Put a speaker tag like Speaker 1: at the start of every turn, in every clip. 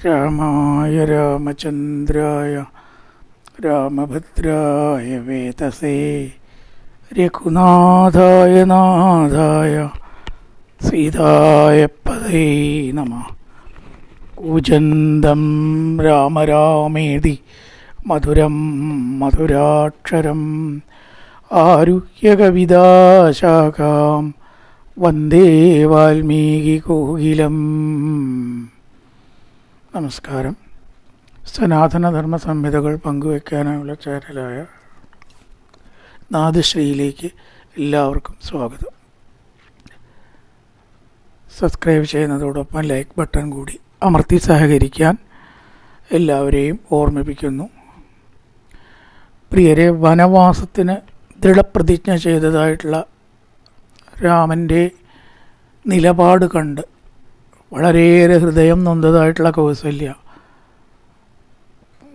Speaker 1: രാമായ രാമചന്ദ്രായ രാമഭദ്രായ വേതസേ രഘുനാഥായ നാഥായ സീതായ പദേ നമഃ. കൂജന്തം രാമ രാമേതി മധുരം മധുരാക്ഷരം ആരുഹ്യ കവിതാശാഖാം വന്ദേ വാൽമീകി കോകിലം. നമസ്കാരം. സനാതനധർമ്മ സംഹിതകൾ പങ്കുവയ്ക്കാനുള്ള ചാനലായ നാദശ്രീയിലേക്ക് എല്ലാവർക്കും സ്വാഗതം. സബ്സ്ക്രൈബ് ചെയ്യുന്നതോടൊപ്പം ലൈക്ക് ബട്ടൺ കൂടി അമർത്തി സഹകരിക്കാൻ എല്ലാവരെയും ഓർമ്മിപ്പിക്കുന്നു. പ്രിയരെ, വനവാസത്തിന് ദൃഢപ്രതിജ്ഞ ചെയ്തതായിട്ടുള്ള രാമൻ്റെ നിലപാട് കണ്ട് വളരെയേറെ ഹൃദയം നൊന്തതായിട്ടുള്ള കൗസല്യ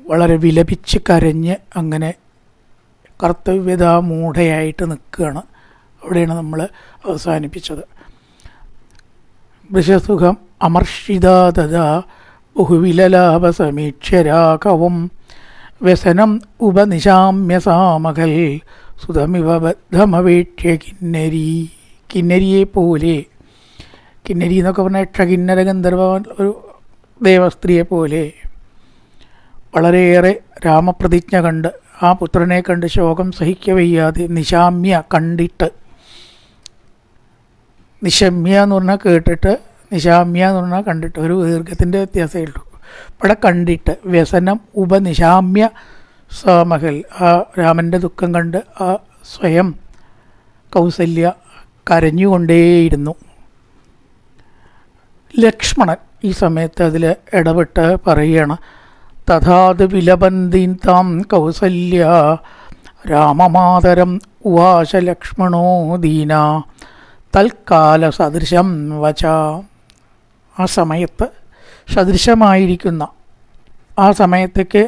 Speaker 1: വളരെ വിലപിച്ച് കരഞ്ഞ് അങ്ങനെ കർത്തവ്യതാമൂഢയായിട്ട് നിൽക്കുകയാണ്. അവിടെയാണ് നമ്മൾ അവസാനിപ്പിച്ചത്. വൃഷസുഖം അമർഷിതാ തഥാ ബഹുവിലലാപസമീക്ഷ്യ രാഘവം വ്യസനം ഉപനിശാമ്യ സാമകൽ സുതമിവ ബദ്ധമവേക്ഷ്യ കിന്നരിയെ പോലെ. കിന്നരി എന്നൊക്കെ പറഞ്ഞാൽ യക്ഷകിന്നര ഗന്ധർവ ഒരു ദേവസ്ത്രീയെ പോലെ വളരെയേറെ രാമപ്രതിജ്ഞ കണ്ട് ആ പുത്രനെ കണ്ട് ശോകം സഹിക്കവയ്യാതെ നിശാമ്യ കണ്ടിട്ട്, നിശമ്യ എന്ന് പറഞ്ഞാൽ കേട്ടിട്ട്, നിശാമ്യ എന്ന് പറഞ്ഞാൽ കണ്ടിട്ട്, ഒരു ദീർഘത്തിൻ്റെ വ്യത്യാസമേ ഉള്ളൂ. ഇവിടെ കണ്ടിട്ട് വ്യസനം ഉപനിശാമ്യ സാമഹൽ, ആ രാമൻ്റെ ദുഃഖം കണ്ട് ആ സ്വയം കൗസല്യ കരഞ്ഞുകൊണ്ടേയിരുന്നു. ലക്ഷ്മണൻ ഈ സമയത്ത് അതിൽ ഇടപെട്ട് പറയുകയാണ്, തഥാത് വിലപന്തിൻ താം കൗസല്യ രാമമാതരം ഉവാച ലക്ഷ്മണോ ദീന തൽക്കാല സദൃശം വച. ആ സമയത്ത് സദൃശമായിരിക്കുന്ന ആ സമയത്തേക്ക്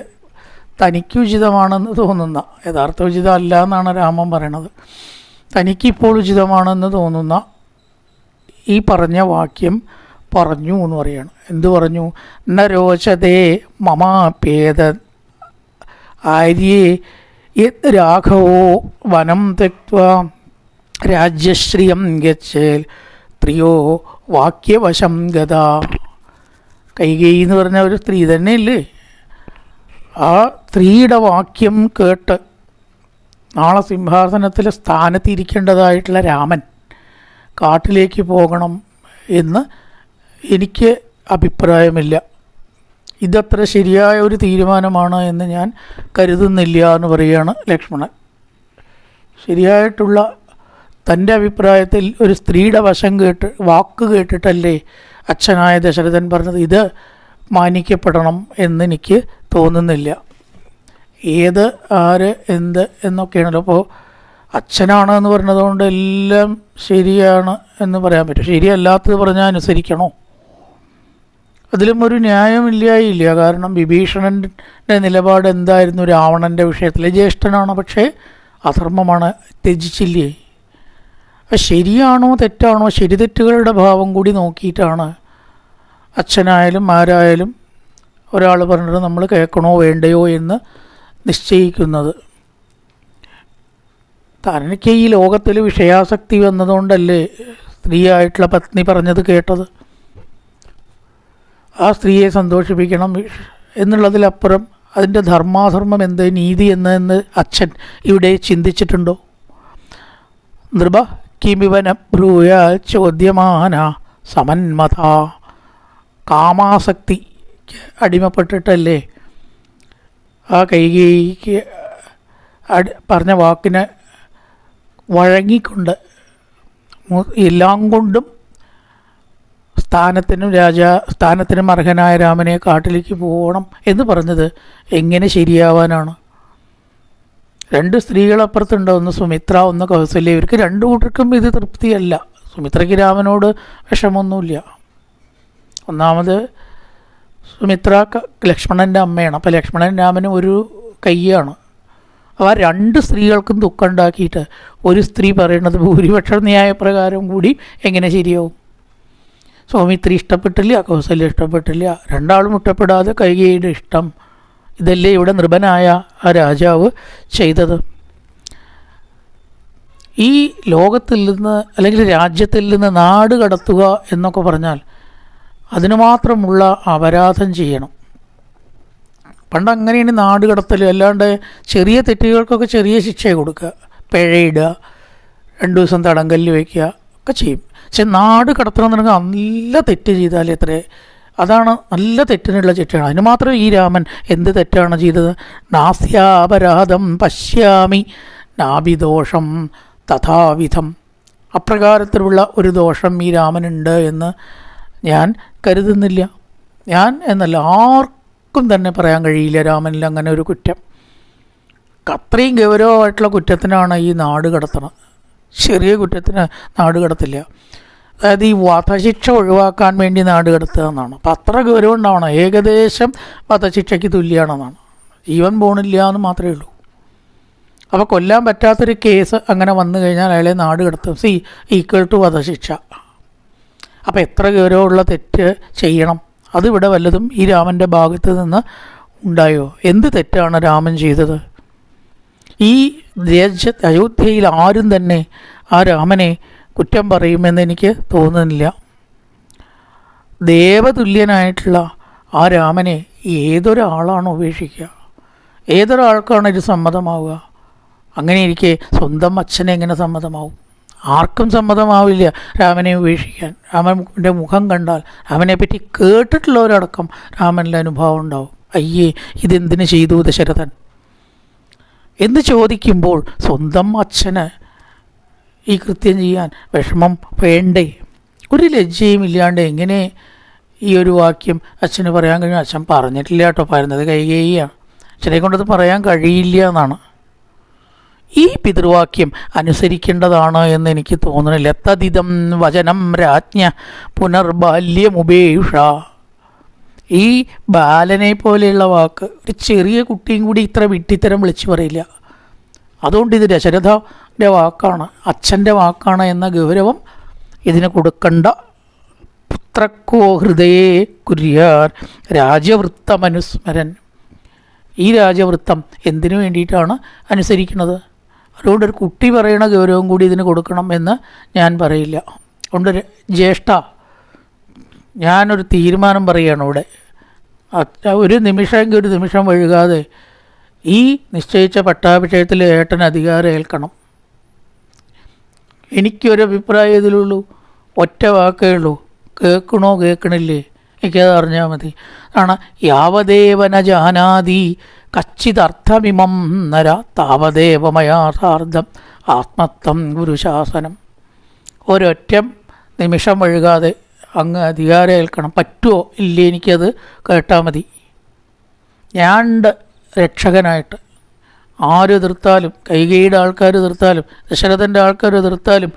Speaker 1: തനിക്കുചിതമാണെന്ന് തോന്നുന്ന, യഥാർത്ഥ ഉചിതമല്ല എന്നാണ് രാമൻ പറയണത്, തനിക്കിപ്പോൾ ഉചിതമാണെന്ന് തോന്നുന്ന ഈ പറഞ്ഞ വാക്യം പറഞ്ഞു എന്ന് പറയാണ്. എന്തു പറഞ്ഞു? ന രോചതേ മമാപ്യേത ആര്യേ യത് രാഘവോ വനം തെക്വാ രാജ്യശ്രിയം ഗച്ഛേൽ ത്രിയോ വാക്യവശം ഗതാ. കൈകേയി എന്ന് പറഞ്ഞ ഒരു സ്ത്രീ തന്നെയല്ലേ? ആ സ്ത്രീയുടെ വാക്യം കേട്ട് നാളെ സിംഹാസനത്തിൽ സ്ഥാനത്തിരിക്കേണ്ടതായിട്ടുള്ള രാമൻ കാട്ടിലേക്ക് പോകണം എന്ന് എനിക്ക് അഭിപ്രായമില്ല. ഇതത്ര ശരിയായ ഒരു തീരുമാനമാണ് എന്ന് ഞാൻ കരുതുന്നില്ല എന്ന് പറയുകയാണ് ലക്ഷ്മണൻ. ശരിയായിട്ടുള്ള തൻ്റെ അഭിപ്രായത്തിൽ ഒരു സ്ത്രീയുടെ വശം വാക്ക് കേട്ടിട്ടല്ലേ അച്ഛനായ ദശരഥൻ പറഞ്ഞത്? ഇത് മാനിക്കപ്പെടണം എന്നെനിക്ക് തോന്നുന്നില്ല. ഏത്, ആര്, എന്ത് എന്നൊക്കെയാണല്ലോ. അപ്പോൾ അച്ഛനാണ് എന്ന് പറഞ്ഞതുകൊണ്ട് എല്ലാം ശരിയാണ് എന്ന് പറയാൻ പറ്റും. ശരിയല്ലാത്തത് പറഞ്ഞാൽ അനുസരിക്കണോ? അതിലും ഒരു ന്യായമില്ലായില്ല. കാരണം വിഭീഷണൻ്റെ നിലപാട് എന്തായിരുന്നു രാവണൻ്റെ വിഷയത്തിൽ? ജ്യേഷ്ഠനാണ്, പക്ഷേ അധർമ്മമാണ്, ത്യജിച്ചില്ലേ? ശരിയാണോ തെറ്റാണോ, ശരി തെറ്റുകളുടെ ഭാവം കൂടി നോക്കിയിട്ടാണ് അച്ഛനായാലും ആരായാലും ഒരാൾ പറഞ്ഞിട്ട് നമ്മൾ കേൾക്കണോ വേണ്ടയോ എന്ന് നിശ്ചയിക്കുന്നത്. തനിക്ക് ഈ ലോകത്തിൽ വിഷയാസക്തി വന്നതുകൊണ്ടല്ലേ സ്ത്രീയായിട്ടുള്ള പത്നി പറഞ്ഞത് കേട്ടത്? ആ സ്ത്രീയെ സന്തോഷിപ്പിക്കണം എന്നുള്ളതിലപ്പുറം അതിൻ്റെ ധർമാധർമ്മം എന്ത്, നീതി എന്ന് അച്ഛൻ ഇവിടെ ചിന്തിച്ചിട്ടുണ്ടോ? നൃപ കിമിവന ബ്രൂയ ചോദ്യമാന സമന്മത. കാമാസക്തി അടിമപ്പെട്ടിട്ടല്ലേ ആ കൈകേയിക്ക് പറഞ്ഞ വാക്കിന് വഴങ്ങിക്കൊണ്ട് എല്ലാം കൊണ്ടും സ്ഥാനത്തിനും അർഹനായ രാമനെ കാട്ടിലേക്ക് പോകണം എന്ന് പറഞ്ഞത് എങ്ങനെ ശരിയാവാനാണ്? രണ്ട് സ്ത്രീകളപ്പുറത്തുണ്ട്, ഒന്ന് സുമിത്ര, ഒന്ന് കൗസല്യ. ഇവർക്ക് രണ്ടു കൂട്ടർക്കും ഇത് തൃപ്തിയല്ല. സുമിത്രയ്ക്ക് രാമനോട് വിഷമമൊന്നുമില്ല. ഒന്നാമത് സുമിത്ര ലക്ഷ്മണൻ്റെ അമ്മയാണ്. അപ്പോൾ ലക്ഷ്മണൻ രാമന് ഒരു കൈയാണ്. അപ്പോൾ ആ രണ്ട് സ്ത്രീകൾക്കും ദുഃഖം ഉണ്ടാക്കിയിട്ട് ഒരു സ്ത്രീ പറയുന്നത് ഭൂരിപക്ഷ ന്യായപ്രകാരം കൂടി എങ്ങനെ ശരിയാവും? സൗമിത്രി ഇഷ്ടപ്പെട്ടില്ല, കൗസല്യ ഇഷ്ടപ്പെട്ടില്ല. രണ്ടാളും ഇഷ്ടപ്പെടാതെ കൈകേയിയുടെ ഇഷ്ടം. ഇതല്ലേ ഇവിടെ നൃപനായ ആ രാജാവ് ചെയ്തത്. ഈ ലോകത്തിൽ നിന്ന് അല്ലെങ്കിൽ രാജ്യത്തിൽ നിന്ന് നാട് കടത്തുക എന്നൊക്കെ പറഞ്ഞാൽ അതിനു മാത്രമുള്ള അപരാധം ചെയ്യണം. പണ്ട് അങ്ങനെയാണ് നാട് കടത്തൽ. അല്ലാണ്ട് ചെറിയ തെറ്റുകൾക്കൊക്കെ ചെറിയ ശിക്ഷ കൊടുക്കുക, പിഴയിടുക, 2 ദിവസം തടങ്കലിൽ വയ്ക്കുക ഒക്കെ ചെയ്യും. പക്ഷെ നാട് കടത്തണമെന്നുണ്ടെങ്കിൽ നല്ല തെറ്റ് ചെയ്താൽ എത്രേ, അതാണ് നല്ല തെറ്റിനുള്ള ശിക്ഷയാണ്. അതിന് മാത്രം ഈ രാമൻ എന്ത് തെറ്റാണ് ചെയ്തത്? നാസ്യാപരാധം പശ്യാമി നാഭിദോഷം തഥാവിധം. അപ്രകാരത്തിലുള്ള ഒരു ദോഷം ഈ രാമനുണ്ട് എന്ന് ഞാൻ കരുതുന്നില്ല. ഞാൻ എന്നല്ല, ആർക്കും തന്നെ പറയാൻ കഴിയില്ല രാമനിൽ അങ്ങനെ ഒരു കുറ്റം. അത്രയും ഗൗരവമായിട്ടുള്ള കുറ്റത്തിനാണ് ഈ നാട് കടത്തണം. ചെറിയ കുറ്റത്തിന് നാട് കടത്തില്ല. അതായത് ഈ വധശിക്ഷ ഒഴിവാക്കാൻ വേണ്ടി നാട് കടത്തുക എന്നാണ്. അപ്പം അത്ര ഗൗരവം ഉണ്ടാവണം. ഏകദേശം വധശിക്ഷയ്ക്ക് തുല്യമാണെന്നാണ്. ജീവൻ പോണില്ല എന്ന് മാത്രമേ ഉള്ളൂ. അപ്പോൾ കൊല്ലാൻ പറ്റാത്തൊരു കേസ് അങ്ങനെ വന്നു കഴിഞ്ഞാൽ അയാളെ നാട് കടത്തും. ഈക്വൽ ടു വധശിക്ഷ. അപ്പോൾ എത്ര ഗൗരവമുള്ള തെറ്റ് ചെയ്യണം? അതിവിടെ വല്ലതും ഈ രാമൻ്റെ ഭാഗത്ത് നിന്ന് ഉണ്ടായോ? എന്ത് തെറ്റാണ് രാമൻ ചെയ്തത്? ഈ അയോധ്യയിൽ ആരും തന്നെ ആ രാമനെ കുറ്റം പറയുമെന്ന് എനിക്ക് തോന്നുന്നില്ല. ദേവതുല്യനായിട്ടുള്ള ആ രാമനെ ഏതൊരാളാണ് ഉപേക്ഷിക്കുക? ഏതൊരാൾക്കാണ് ഇത് സമ്മതമാവുക? അങ്ങനെ ഇരിക്കെ സ്വന്തം അച്ഛനെ എങ്ങനെ സമ്മതമാവും? ആർക്കും സമ്മതമാവില്ല രാമനെ ഉപേക്ഷിക്കാൻ. രാമൻ്റെ മുഖം കണ്ടാൽ, രാമനെപ്പറ്റി കേട്ടിട്ടുള്ളവരടക്കം രാമനിൽ അനുഭവം ഉണ്ടാവും. അയ്യേ, ഇതെന്തിനു ചെയ്തു ദശരഥൻ എന്ന് ചോദിക്കുമ്പോൾ സ്വന്തം അച്ഛന് ഈ കൃത്യം ചെയ്യാൻ വിഷമം വേണ്ടേ? ഒരു ലജ്ജയും ഇല്ലാണ്ട് എങ്ങനെ ഈ ഒരു വാക്യം അച്ഛന് പറയാൻ കഴിയും? അച്ഛൻ പറഞ്ഞിട്ടില്ല കേട്ടോ, പറയുന്നത് കൈകേയിയാണ്. അച്ഛനെ കൊണ്ടത് പറയാൻ കഴിയില്ല എന്നാണ്. ഈ പിതൃവാക്യം അനുസരിക്കേണ്ടതാണ് എന്ന് എനിക്ക് തോന്നുന്നില്ല. തദിതം വചനം രാജ്ഞ പുനർബാല്യമുപേക്ഷ. ഈ ബാലനെ പോലെയുള്ള വാക്ക് ഒരു ചെറിയ കുട്ടിയും കൂടി ഇത്ര വിട്ടിത്തരം വിളിച്ചു പറയില്ല. അതുകൊണ്ട് ഇത് ദശരഥൻ്റെ വാക്കാണ്, അച്ഛൻ്റെ വാക്കാണ് എന്ന ഗൗരവം ഇതിന് കൊടുക്കണ്ട. പുത്രക്കോ ഹൃദയേ കുര്യാർ രാജവൃത്തമനുസ്മരൻ. ഈ രാജവൃത്തം എന്തിനു വേണ്ടിയിട്ടാണ് അനുസരിക്കുന്നത്? അതുകൊണ്ട് ഒരു കുട്ടി പറയണ ഗൗരവം കൂടി ഇതിന് കൊടുക്കണം എന്ന് ഞാൻ പറയില്ല. അതുകൊണ്ട് ജ്യേഷ്ഠ, ഞാനൊരു തീരുമാനം പറയുകയാണ് ഇവിടെ. ഒരു നിമിഷം വഴുകാതെ ഈ നിശ്ചയിച്ച പട്ടാഭിഷേകത്തിൽ ഏട്ടൻ അധികാരം ഏൽക്കണം. എനിക്കൊരു അഭിപ്രായം ഇതിലുള്ളൂ, ഒറ്റ വാക്കേ ഉള്ളൂ. കേൾക്കണോ കേൾക്കണില്ലേ എനിക്കത് അറിഞ്ഞാൽ മതി. ആണ് യാവദേവന ജാനാതി കച്ചിതർത്ഥമിമം നര താവദേവമയാഥാർത്ഥം ആത്മത്വം ഗുരുശാസനം. ഒരൊറ്റ നിമിഷം വഴുകാതെ അങ്ങ് അധികാരം ഏൽക്കണം. പറ്റുമോ ഇല്ലേ എനിക്കത് കേട്ടാൽ മതി. ഞാൻ രക്ഷകനായിട്ട് ആര് എതിർത്താലും, കൈകേയിയുടെ ആൾക്കാർ എതിർത്താലും, ദശരഥൻ്റെ ആൾക്കാർ എതിർത്താലും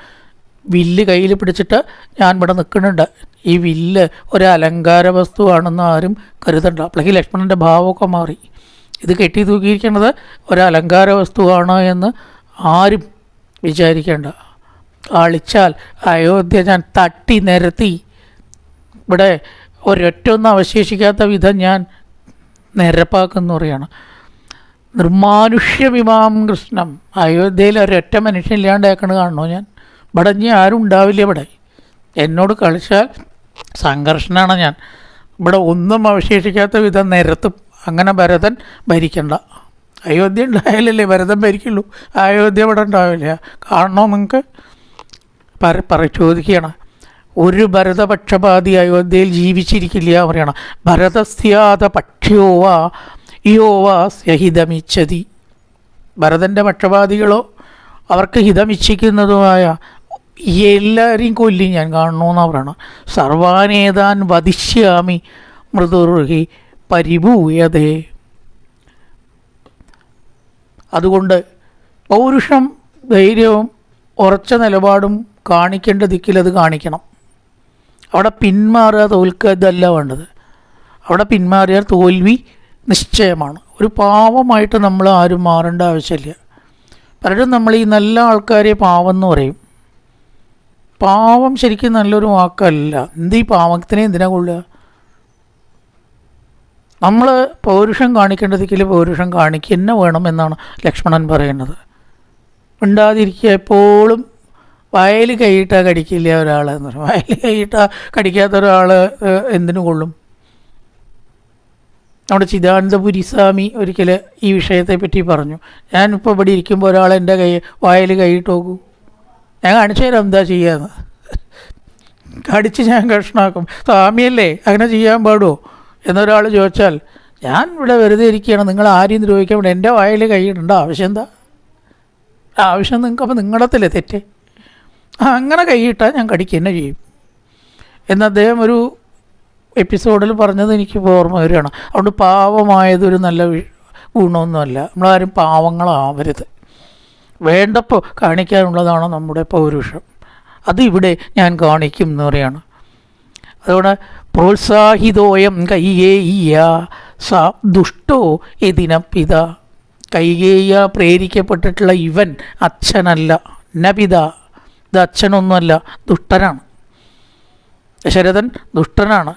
Speaker 1: വില്ല് കയ്യിൽ പിടിച്ചിട്ട് ഞാൻ ഇവിടെ നിൽക്കുന്നുണ്ട്. ഈ വില്ല് ഒരു അലങ്കാര വസ്തുവാണെന്ന് ആരും കരുതണ്ട. അപ്പോഴേക്ക് ലക്ഷ്മണൻ്റെ ഭാവമൊക്കെ മാറി. ഇത് കെട്ടി തൂക്കിയിരിക്കുന്നത് ഒരലങ്കാര വസ്തുവാണ് എന്ന് ആരും വിചാരിക്കേണ്ട. കളിച്ചാൽ അയോധ്യ ഞാൻ തട്ടി നിരത്തി ഇവിടെ ഒരൊറ്റൊന്നും അവശേഷിക്കാത്ത വിധം ഞാൻ നിരപ്പാക്കുന്നു പറയാണ്. നിർമാനുഷ്യമിമാം കൃഷ്ണം. അയോധ്യയിൽ ഒരൊറ്റ മനുഷ്യനില്ലാണ്ടാക്കണ കാണണോ ഞാൻ? ഇവിടെ ഇനി ആരും ഉണ്ടാവില്ല. ഇവിടെ എന്നോട് കളിച്ചാൽ സംഘർഷനാണ് ഞാൻ. ഇവിടെ ഒന്നും അവശേഷിക്കാത്ത വിധം നിരത്തും. അങ്ങനെ ഭരതൻ ഭരിക്കണ്ട. അയോധ്യ ഉണ്ടായാലല്ലേ ഭരതൻ ഭരിക്കുള്ളൂ. അയോധ്യ ഇവിടെ ഉണ്ടാവില്ല. കാണണോ നിങ്ങൾക്ക്? ചോദിക്കുകയാണ്. ഒരു ഭരതപക്ഷപാതി അയോധ്യയിൽ ജീവിച്ചിരിക്കില്ല പറയണം. ഭരതസ്യാത പക്ഷ്യോവാ യോവാ സ്യഹിതമിച്ഛതി. ഭരതൻ്റെ പക്ഷപാതികളോ അവർക്ക് ഹിതമിച്ഛിക്കുന്നതുമായ എല്ലാവരെയും കൊല്ലി ഞാൻ കാണണമെന്നാണ് പറയണം. സർവാനേതാൻ വധിഷ്യാമി മൃദുർഹി പരിഭൂയതേ. അതുകൊണ്ട് പൗരുഷം, ധൈര്യവും ഉറച്ച നിലപാടും കാണിക്കേണ്ട ദിക്കിലത് കാണിക്കണം. അവിടെ പിന്മാറുക, തോൽക്കുക ഇതല്ല വേണ്ടത്. അവിടെ പിന്മാറിയാൽ തോൽവി നിശ്ചയമാണ്. ഒരു പാവമായിട്ട് നമ്മൾ ആരും മാറേണ്ട ആവശ്യമില്ല. പലരും നമ്മൾ ഈ നല്ല ആൾക്കാരെ പാവം എന്ന് പറയും. പാവം ശരിക്കും നല്ലൊരു വാക്കല്ല. എന്ത് ഈ പാവത്തിനെ എന്തിനാ കൊള്ളുക? നമ്മൾ പൗരുഷം കാണിക്കേണ്ടതിൽ പൗരുഷം കാണിക്കുക തന്നെ വേണം എന്നാണ് ലക്ഷ്മണൻ പറയുന്നത്. മിണ്ടാതിരിക്കുക, എപ്പോഴും വയൽ കൈയിട്ടാൽ കടിക്കില്ല ഒരാൾ എന്ന് പറയും. വയൽ കൈയിട്ടാൽ കടിക്കാത്ത ഒരാൾ എന്തിനു കൊള്ളും? നമ്മുടെ ചിദാനന്ദപുരി സ്വാമി ഒരിക്കൽ ഈ വിഷയത്തെ പറ്റി പറഞ്ഞു. ഞാനിപ്പോൾ ഇവിടെ ഇരിക്കുമ്പോൾ ഒരാൾ എൻ്റെ വായിൽ കൈയിട്ട് നോക്കൂ, ഞാൻ കാണിച്ചു തരാം എന്താ ചെയ്യാന്ന്. കടിച്ച് ഞാൻ കഷ്ണാക്കും. സ്വാമിയല്ലേ അങ്ങനെ ചെയ്യാൻ പാടുമോ എന്നൊരാൾ ചോദിച്ചാൽ, ഞാൻ ഇവിടെ വെറുതെ ഇരിക്കുകയാണ്, നിങ്ങൾ ആരെയും ദ്രോഹിക്കാൻ വേണ്ടി എൻ്റെ വായിൽ കൈയിടേണ്ട ആവശ്യം എന്താ? ആവശ്യം നിങ്ങൾക്ക് അപ്പോൾ നിങ്ങളത്തില്ലേ തെറ്റ്? അങ്ങനെ കൈയിട്ടാൽ ഞാൻ കടിക്കുക തന്നെ ചെയ്യും എന്ന് അദ്ദേഹം ഒരു എപ്പിസോഡിൽ പറഞ്ഞത് എനിക്ക് ഓർമ്മ വരികയാണ്. അതുകൊണ്ട് പാവമായതൊരു നല്ല ഗുണമൊന്നുമല്ല. നമ്മളാരും പാവങ്ങളാവരുത്. വേണ്ടപ്പോൾ കാണിക്കാനുള്ളതാണ് നമ്മുടെ പൗരുഷം. അത് ഇവിടെ ഞാൻ കാണിക്കും എന്ന് പറയാണ്. അതുകൊണ്ട് പ്രോത്സാഹിതോയം കൈകേയ്യ സ ദുഷ്ടോ യതിന പിത. കൈകേയ്യ പ്രേരിക്കപ്പെട്ടിട്ടുള്ള ഇവൻ അച്ഛനല്ല, നപിത. ഇത് അച്ഛനൊന്നുമല്ല, ദുഷ്ടനാണ്. ദശരഥൻ ദുഷ്ടനാണ്.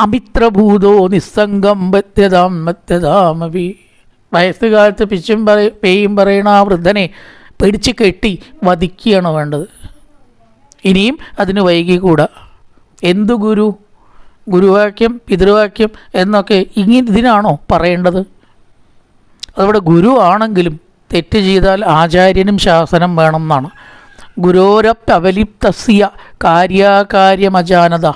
Speaker 1: അമിത്രഭൂതോ നിസ്സംഗം മത്യതാമവി. വയസ്സുകാലത്ത് പിച്ചും പേയും പറയണ ആ വൃദ്ധനെ പിടിച്ച് കെട്ടി വധിക്കുകയാണ് വേണ്ടത്. ഇനിയും അതിന് വൈകിക്കൂടാ. എന്തു ഗുരു, ഗുരുവാക്യം പിതൃവാക്യം എന്നൊക്കെ ഇതിനാണോ പറയേണ്ടത്? അതവിടെ ഗുരു ആണെങ്കിലും തെറ്റ് ചെയ്താൽ ആചാര്യനും ശാസനം വേണം എന്നാണ്. ഗുരോരപ്യവലിപ്തസ്യ കാര്യാകാര്യമജാനത.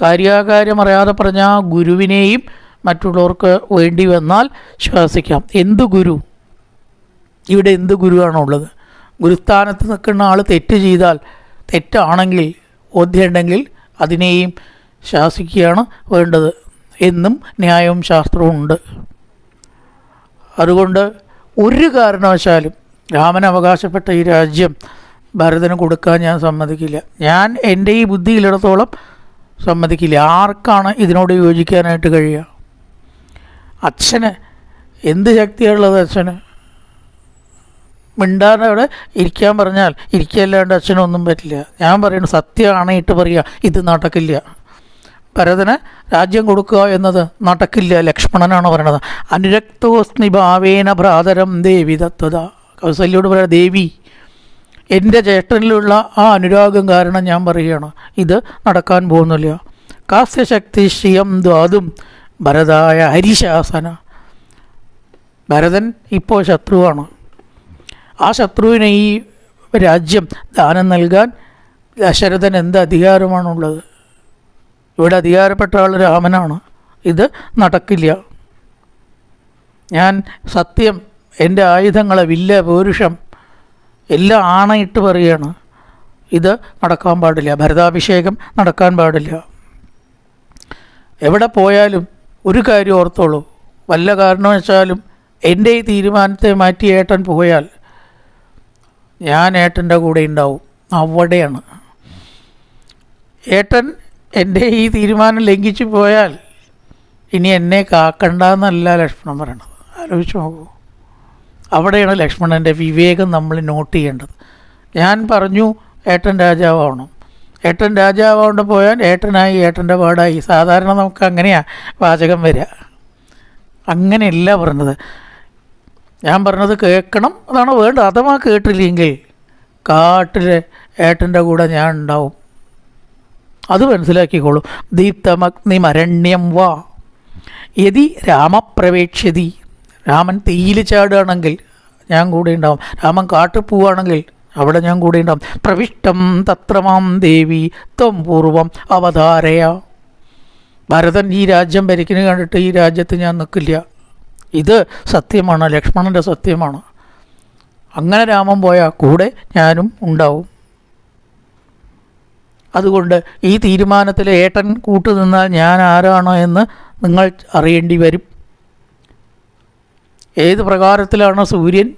Speaker 1: കാര്യാകാര്യം അറിയാതെ പറഞ്ഞാൽ ഗുരുവിനെയും മറ്റുള്ളവർക്ക് വേണ്ടി വന്നാൽ ശ്വാസിക്കാം. എന്ത് ഗുരു? ഇവിടെ എന്ത് ഗുരുവാണുള്ളത്? ഗുരുസ്ഥാനത്ത് നിൽക്കുന്ന ആൾ തെറ്റ് ചെയ്താൽ, തെറ്റാണെങ്കിൽ ബോധ്യമുണ്ടെങ്കിൽ അതിനെയും ശാസിക്കുകയാണ് വേണ്ടത് എന്നും ന്യായവും ശാസ്ത്രവും ഉണ്ട്. അതുകൊണ്ട് ഒരു കാരണവശാലും രാമൻ അവകാശപ്പെട്ട ഈ രാജ്യം ഭരതന് കൊടുക്കാൻ ഞാൻ സമ്മതിക്കില്ല. ഞാൻ എൻ്റെ ഈ ബുദ്ധിയിലിടത്തോളം സമ്മതിക്കില്ല. ആർക്കാണ് ഇതിനോട് യോജിക്കാനായിട്ട് കഴിയുക? അച്ഛന് എന്ത് ശക്തിയുള്ളത്? അച്ഛന് മിണ്ടാനവിടെ ഇരിക്കാൻ പറഞ്ഞാൽ ഇരിക്കല്ലാണ്ട് അച്ഛനൊന്നും പറ്റില്ല. ഞാൻ പറയുന്നത് സത്യമാണേട്ട് പറയുക, ഇത് നടക്കില്ല. ഭരതന് രാജ്യം കൊടുക്കുക എന്നത് നടക്കില്ല. ലക്ഷ്മണനാണ് പറയണത്. അനുരക്തോസ്മി ഭാവേന ഭ്രാതരം ദേവി തത്വത. കൗസല്യോട് പറയാം, ദേവി എൻ്റെ ജ്യേഷ്ഠനിലുള്ള ആ അനുരാഗം കാരണം ഞാൻ പറയുകയാണ്, ഇത് നടക്കാൻ പോകുന്നില്ല. കാസ്യശക്തി ശ്രിയം ദ്വാതും ഭരതായ ഹരിശാസന. ഭരതൻ ഇപ്പോൾ ശത്രുവാണ്. ആ ശത്രുവിന് ഈ രാജ്യം ദാനം നൽകാൻ ദശരഥൻ എന്ത് അധികാരമാണുള്ളത്? ഇവിടെ അധികാരപ്പെട്ട ആൾ രാമനാണ്. ഇത് നടക്കില്ല. ഞാൻ സത്യം, എൻ്റെ ആയുധങ്ങളെ, വില്ല, പൗരുഷം എല്ലാം ആണയിട്ട് പറയുകയാണ്, ഇത് നടക്കാൻ പാടില്ല. ഭരതാഭിഷേകം നടക്കാൻ പാടില്ല. എവിടെ പോയാലും ഒരു കാര്യം ഓർത്തോളൂ, വല്ല കാരണവശാലും എൻ്റെ ഈ തീരുമാനത്തെ മാറ്റി ഏട്ടൻ പോയാൽ ഞാൻ ഏട്ടൻ്റെ കൂടെ ഉണ്ടാവും. അവിടെയാണ് ഏട്ടൻ എൻ്റെ ഈ തീരുമാനം ലംഘിച്ചു പോയാൽ ഇനി എന്നെ കാക്കണ്ടെന്നല്ല ലക്ഷ്മണൻ പറയണത്. ആലോചിച്ച് നോക്കൂ. അവിടെയാണ് ലക്ഷ്മണൻ്റെ വിവേകം നമ്മൾ നോട്ട് ചെയ്യേണ്ടത്. ഞാൻ പറഞ്ഞു ഏട്ടൻ രാജാവണം, ഏട്ടൻ രാജാവാണ്ട് പോയാൽ ഏട്ടനായി, ഏട്ടൻ്റെ പാടായി. സാധാരണ നമുക്ക് അങ്ങനെയാണ് വാചകം വരിക. അങ്ങനെയല്ല പറഞ്ഞത്. ഞാൻ പറഞ്ഞത് കേൾക്കണം, അതാണ് വേണ്ടത്. അഥവാ കേട്ടില്ലെങ്കിൽ കാട്ടിൽ ഏട്ടൻ്റെ കൂടെ ഞാൻ ഉണ്ടാവും. അത് മനസ്സിലാക്കിക്കോളൂ. ദീപ്തമഗ്നിമരണ്യം വാ യതി രാമപ്രവേക്ഷ്യതി. രാമൻ തീയിൽ ചാടുകയാണെങ്കിൽ ഞാൻ കൂടെ ഉണ്ടാവും. രാമൻ കാട്ടിൽ പോവുകയാണെങ്കിൽ അവിടെ ഞാൻ കൂടെ ഉണ്ടാവും. പ്രവിഷ്ടം തത്രമാം ദേവി ത്വം പൂർവം അവതാരയ. ഭരതൻ ഈ രാജ്യം ഭരിക്കുന്നത് കണ്ടിട്ട് ഈ രാജ്യത്ത് ഞാൻ നിൽക്കില്ല. ഇത് സത്യമാണ്, ലക്ഷ്മണൻ്റെ സത്യമാണ്. അങ്ങനെ രാമൻ പോയാൽ കൂടെ ഞാനും ഉണ്ടാവും. അതുകൊണ്ട് ഈ തീരുമാനത്തിൽ ഏട്ടൻ കൂട്ടുനിന്നാൽ ഞാൻ ആരാണോ എന്ന് നിങ്ങൾ അറിയേണ്ടി വരും. ഏത് പ്രകാരത്തിലാണ് സൂര്യൻ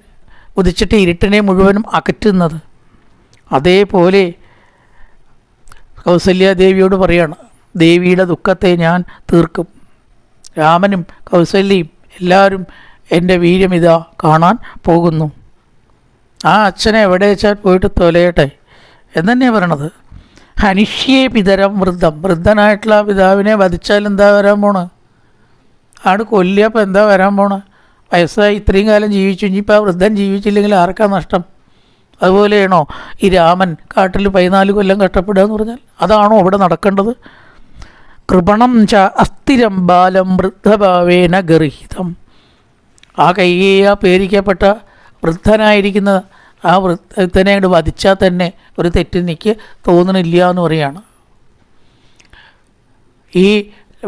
Speaker 1: ഉദിച്ചിട്ട് ഇരുട്ടിനെ മുഴുവനും അകറ്റുന്നത്, അതേപോലെ കൗസല്യാദേവിയോട് പറയാണ്, ദേവിയുടെ ദുഃഖത്തെ ഞാൻ തീർക്കും. രാമനും കൗസല്യയും എല്ലാവരും എൻ്റെ വീര്യമിതാ കാണാൻ പോകുന്നു. ആ അച്ഛനെ എവിടെ വെച്ചാൽ പോയിട്ട് തൊലയട്ടെ എന്നെന്നെയാണ് പറയണത്. ഹനിഷ്യേ പിതരം വൃദ്ധം, വൃദ്ധനായിട്ടുള്ള പിതാവിനെ വധിച്ചാൽ എന്താ വരാൻ പോണ്? ആട് കൊല്ലിയപ്പോൾ എന്താ വരാൻ പോണ്? വയസ്സായി ഇത്രയും കാലം ജീവിച്ചു, ഇനിയിപ്പോൾ ആ വൃദ്ധൻ ജീവിച്ചില്ലെങ്കിൽ ആർക്കാ നഷ്ടം? അതുപോലെയാണോ ഈ രാമൻ കാട്ടിൽ 14 കൊല്ലം കഷ്ടപ്പെടുക എന്ന് പറഞ്ഞാൽ? അതാണോ അവിടെ നടക്കേണ്ടത്? കൃപണം ച അസ്ഥിരം ബാലം വൃദ്ധഭാവേന ഗർഹിതം. ആ കൈകേയ പേരിക്കപ്പെട്ട വൃദ്ധനായിരിക്കുന്ന ആ വൃദ്ധനെ അങ്ങോട്ട് വധിച്ചാൽ തന്നെ ഒരു തെറ്റെനിക്ക് തോന്നണില്ല എന്ന് പറയാണ്. ഈ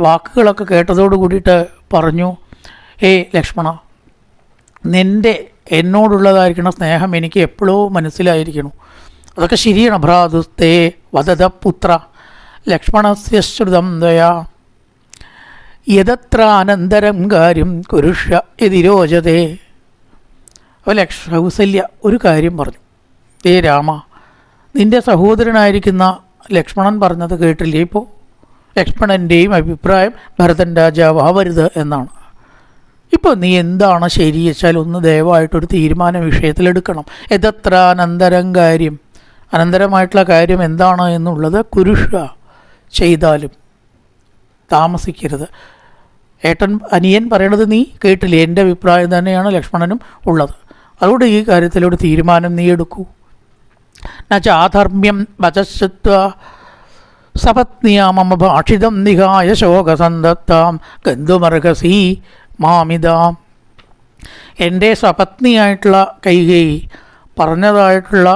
Speaker 1: വാക്കുകളൊക്കെ കേട്ടതോട് കൂടിയിട്ട് പറഞ്ഞു, ലക്ഷ്മണ, നിൻ്റെ എന്നോടുള്ളതായിരിക്കണം സ്നേഹം എനിക്ക് എപ്പോഴോ മനസ്സിലായിരിക്കണം. അതൊക്കെ ശരിയാണ്. ഭ്രാതുസ്തേ വദത പുത്ര ലക്ഷ്മണസ്യ ശ്രുതം ദയാ യദത്ര അനന്തരം കാര്യം കുരുഷ്യ യതിരോചതേ. അപ്പോൾ കൗസല്യ ഒരു കാര്യം പറഞ്ഞു, രാമ, നിൻ്റെ സഹോദരനായിരിക്കുന്ന ലക്ഷ്മണൻ പറഞ്ഞത് കേട്ടില്ലേ? ഇപ്പോൾ ലക്ഷ്മണൻ്റെയും അഭിപ്രായം ഭരതൻ രാജാവാവരുത് എന്നാണ്. ഇപ്പോൾ നീ എന്താണ് ശരി വെച്ചാൽ ഒന്ന് ദയവായിട്ടൊരു തീരുമാന വിഷയത്തിലെടുക്കണം. യദത്ര അനന്തരം കാര്യം, അനന്തരമായിട്ടുള്ള കാര്യം എന്താണ് എന്നുള്ളത് കുരുഷ ചെയ്താലും താമസിക്കരുത്. അനിയൻ പറയണത് നീ കേട്ടില്ലേ? എൻ്റെ അഭിപ്രായം തന്നെയാണ് ലക്ഷ്മണനും ഉള്ളത്. അതുകൊണ്ട് ഈ കാര്യത്തിലൊരു തീരുമാനം നീ എടുക്കൂ. നചാധർമ്മ്യം വചശ്രുത്വ സപത്നിയാ മമ ഭാഷിതം നിഹായ ശോകസന്തത്താം ഗന്ധുമർഹസി മാമിതാം. എൻ്റെ സപത്നിയായിട്ടുള്ള കൈകേയി പറഞ്ഞതായിട്ടുള്ള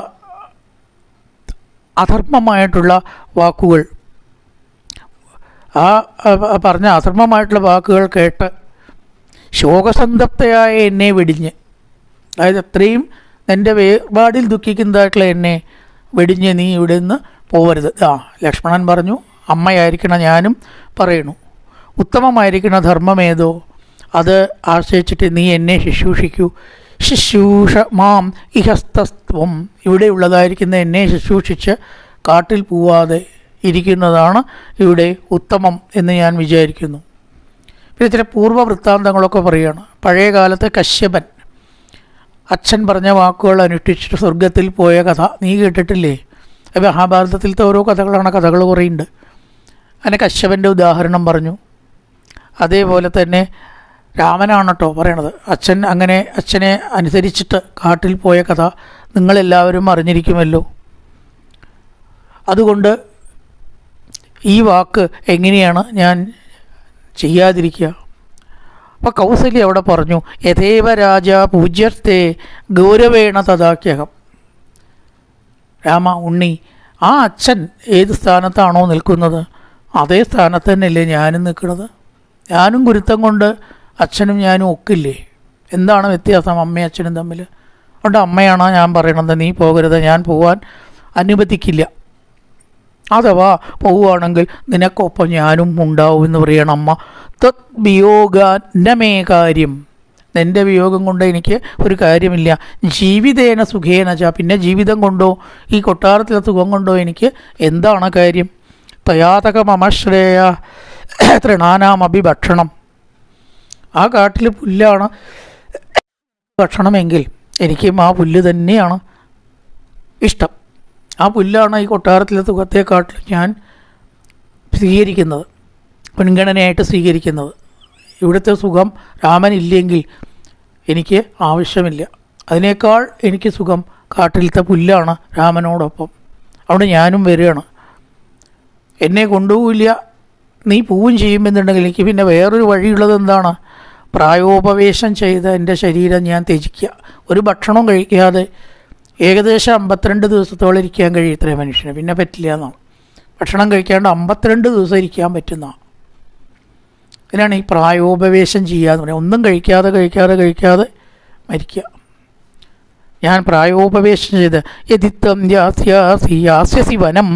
Speaker 1: അധർമ്മമായിട്ടുള്ള വാക്കുകൾ, ആ പറഞ്ഞ അധർമ്മമായിട്ടുള്ള വാക്കുകൾ കേട്ട് ശോകസന്തപ്തയായ എന്നെ വെടിഞ്ഞ്, അതായത് അത്രയും എൻ്റെ വേർപാടിൽ ദുഃഖിക്കുന്നതായിട്ടുള്ള എന്നെ വെടിഞ്ഞ് നീ ഇവിടെ നിന്ന് പോവരുത്. ലക്ഷ്മണൻ പറഞ്ഞു, അമ്മയായിരിക്കണം ഞാനും പറയണു. ഉത്തമമായിരിക്കുന്ന ധർമ്മമേതോ അത് ആശ്രയിച്ചിട്ട് നീ എന്നെ ശുശ്രൂഷിക്കൂ. ശുശ്രൂഷ മാം ഇഹസ്തസ്ത്വം, ഇവിടെയുള്ളതായിരിക്കുന്ന എന്നെ ശുശ്രൂഷിച്ച് കാട്ടിൽ പോവാതെ ഇരിക്കുന്നതാണ് ഇവിടെ ഉത്തമം എന്ന് ഞാൻ വിചാരിക്കുന്നു. പിന്നെ ചില പൂർവ്വ വൃത്താന്തങ്ങളൊക്കെ പറയുകയാണ്. പഴയ കാലത്ത് കശ്യപൻ അച്ഛൻ പറഞ്ഞ വാക്കുകൾ അനുഷ്ഠിച്ചിട്ട് സ്വർഗത്തിൽ പോയ കഥ നീ കേട്ടിട്ടില്ലേ? മഹാഭാരതത്തിലത്തെ ഓരോ കഥകളാണ്, കഥകൾ കുറേയുണ്ട്. അങ്ങനെ കശ്യപൻ്റെ ഉദാഹരണം പറഞ്ഞു. അതേപോലെ തന്നെ രാമനാണ് കേട്ടോ പറയണത്. അച്ഛനെ അനുസരിച്ചിട്ട് കാട്ടിൽ പോയ കഥ നിങ്ങളെല്ലാവരും അറിഞ്ഞിരിക്കുമല്ലോ. അതുകൊണ്ട് ഈ വാക്ക് എങ്ങനെയാണ് ഞാൻ ചെയ്യാതിരിക്കുക? അപ്പോൾ കൗസല്യ അവിടെ പറഞ്ഞു, യഥേവ രാജ പൂജ്യത്തെ ഗൗരവേണ തഥാക്യഹം. രാമ, ഉണ്ണി, ആ അച്ഛൻ ഏത് സ്ഥാനത്താണോ നിൽക്കുന്നത് അതേ സ്ഥാനത്ത് തന്നെയല്ലേ ഞാനും നിൽക്കുന്നത്. ഞാനും ഗുരുത്വം കൊണ്ട് അച്ഛനും ഞാനും ഒക്കില്ലേ? എന്താണ് വ്യത്യാസം അമ്മയും അച്ഛനും തമ്മിൽ? അതുകൊണ്ട് അമ്മയാണോ ഞാൻ പറയണത് നീ പോകരുത്, ഞാൻ പോകാൻ അനുവദിക്കില്ല. അഥവാ പോവുകയാണെങ്കിൽ നിനക്കൊപ്പം ഞാനും ഉണ്ടാവും എന്ന് പറയണം അമ്മ. തത് വിയോഗാന്നമേ കാര്യം, നിൻ്റെ വിയോഗം കൊണ്ട് എനിക്ക് ഒരു കാര്യമില്ല. ജീവിതേന സുഖേന ച, പിന്നെ ജീവിതം കൊണ്ടോ ഈ കൊട്ടാരത്തിലെ സുഖം കൊണ്ടോ എനിക്ക് എന്താണ് കാര്യം? തയാതകമശ്രേയ തൃണാനാമഭിഭക്ഷണം, ആ കാട്ടിൽ പുല്ലാണ് ഭക്ഷണമെങ്കിൽ എനിക്കും ആ പുല്ല് തന്നെയാണ് ഇഷ്ടം. ആ പുല്ലാണ് ഈ കൊട്ടാരത്തിലെ സുഖത്തെക്കാട്ടിൽ ഞാൻ സ്വീകരിക്കുന്നത്, മുൻഗണനയായിട്ട് സ്വീകരിക്കുന്നത്. ഇവിടുത്തെ സുഖം രാമനില്ലെങ്കിൽ എനിക്ക് ആവശ്യമില്ല. അതിനേക്കാൾ എനിക്ക് സുഖം കാട്ടിലത്തെ പുല്ലാണ് രാമനോടൊപ്പം. അവിടെ ഞാനും വരികയാണ്. എന്നെ കൊണ്ടുപോവില്ല, നീ പോവുകയും ചെയ്യുമെന്നുണ്ടെങ്കിൽ എനിക്ക് പിന്നെ വേറൊരു വഴിയുള്ളത് എന്താണ്? പ്രായോപവേശം ചെയ്ത് എൻ്റെ ശരീരം ഞാൻ ത്യജിക്കുക. ഒരു ഭക്ഷണവും കഴിക്കാതെ ഏകദേശം 52 ദിവസത്തോളം ഇരിക്കാൻ കഴിയത്രേ മനുഷ്യന്. പിന്നെ പറ്റില്ല എന്നാണ്. ഭക്ഷണം കഴിക്കാണ്ട് 52 ദിവസം ഇരിക്കാൻ പറ്റുന്ന. ഇതിനാണ് ഈ പ്രായോപവേശം ചെയ്യുക എന്ന് പറയുന്നത്. ഒന്നും കഴിക്കാതെ മരിക്കുക. ഞാൻ പ്രായോപവേശം ചെയ്ത് യതിത്വം യാസ്യസി വനം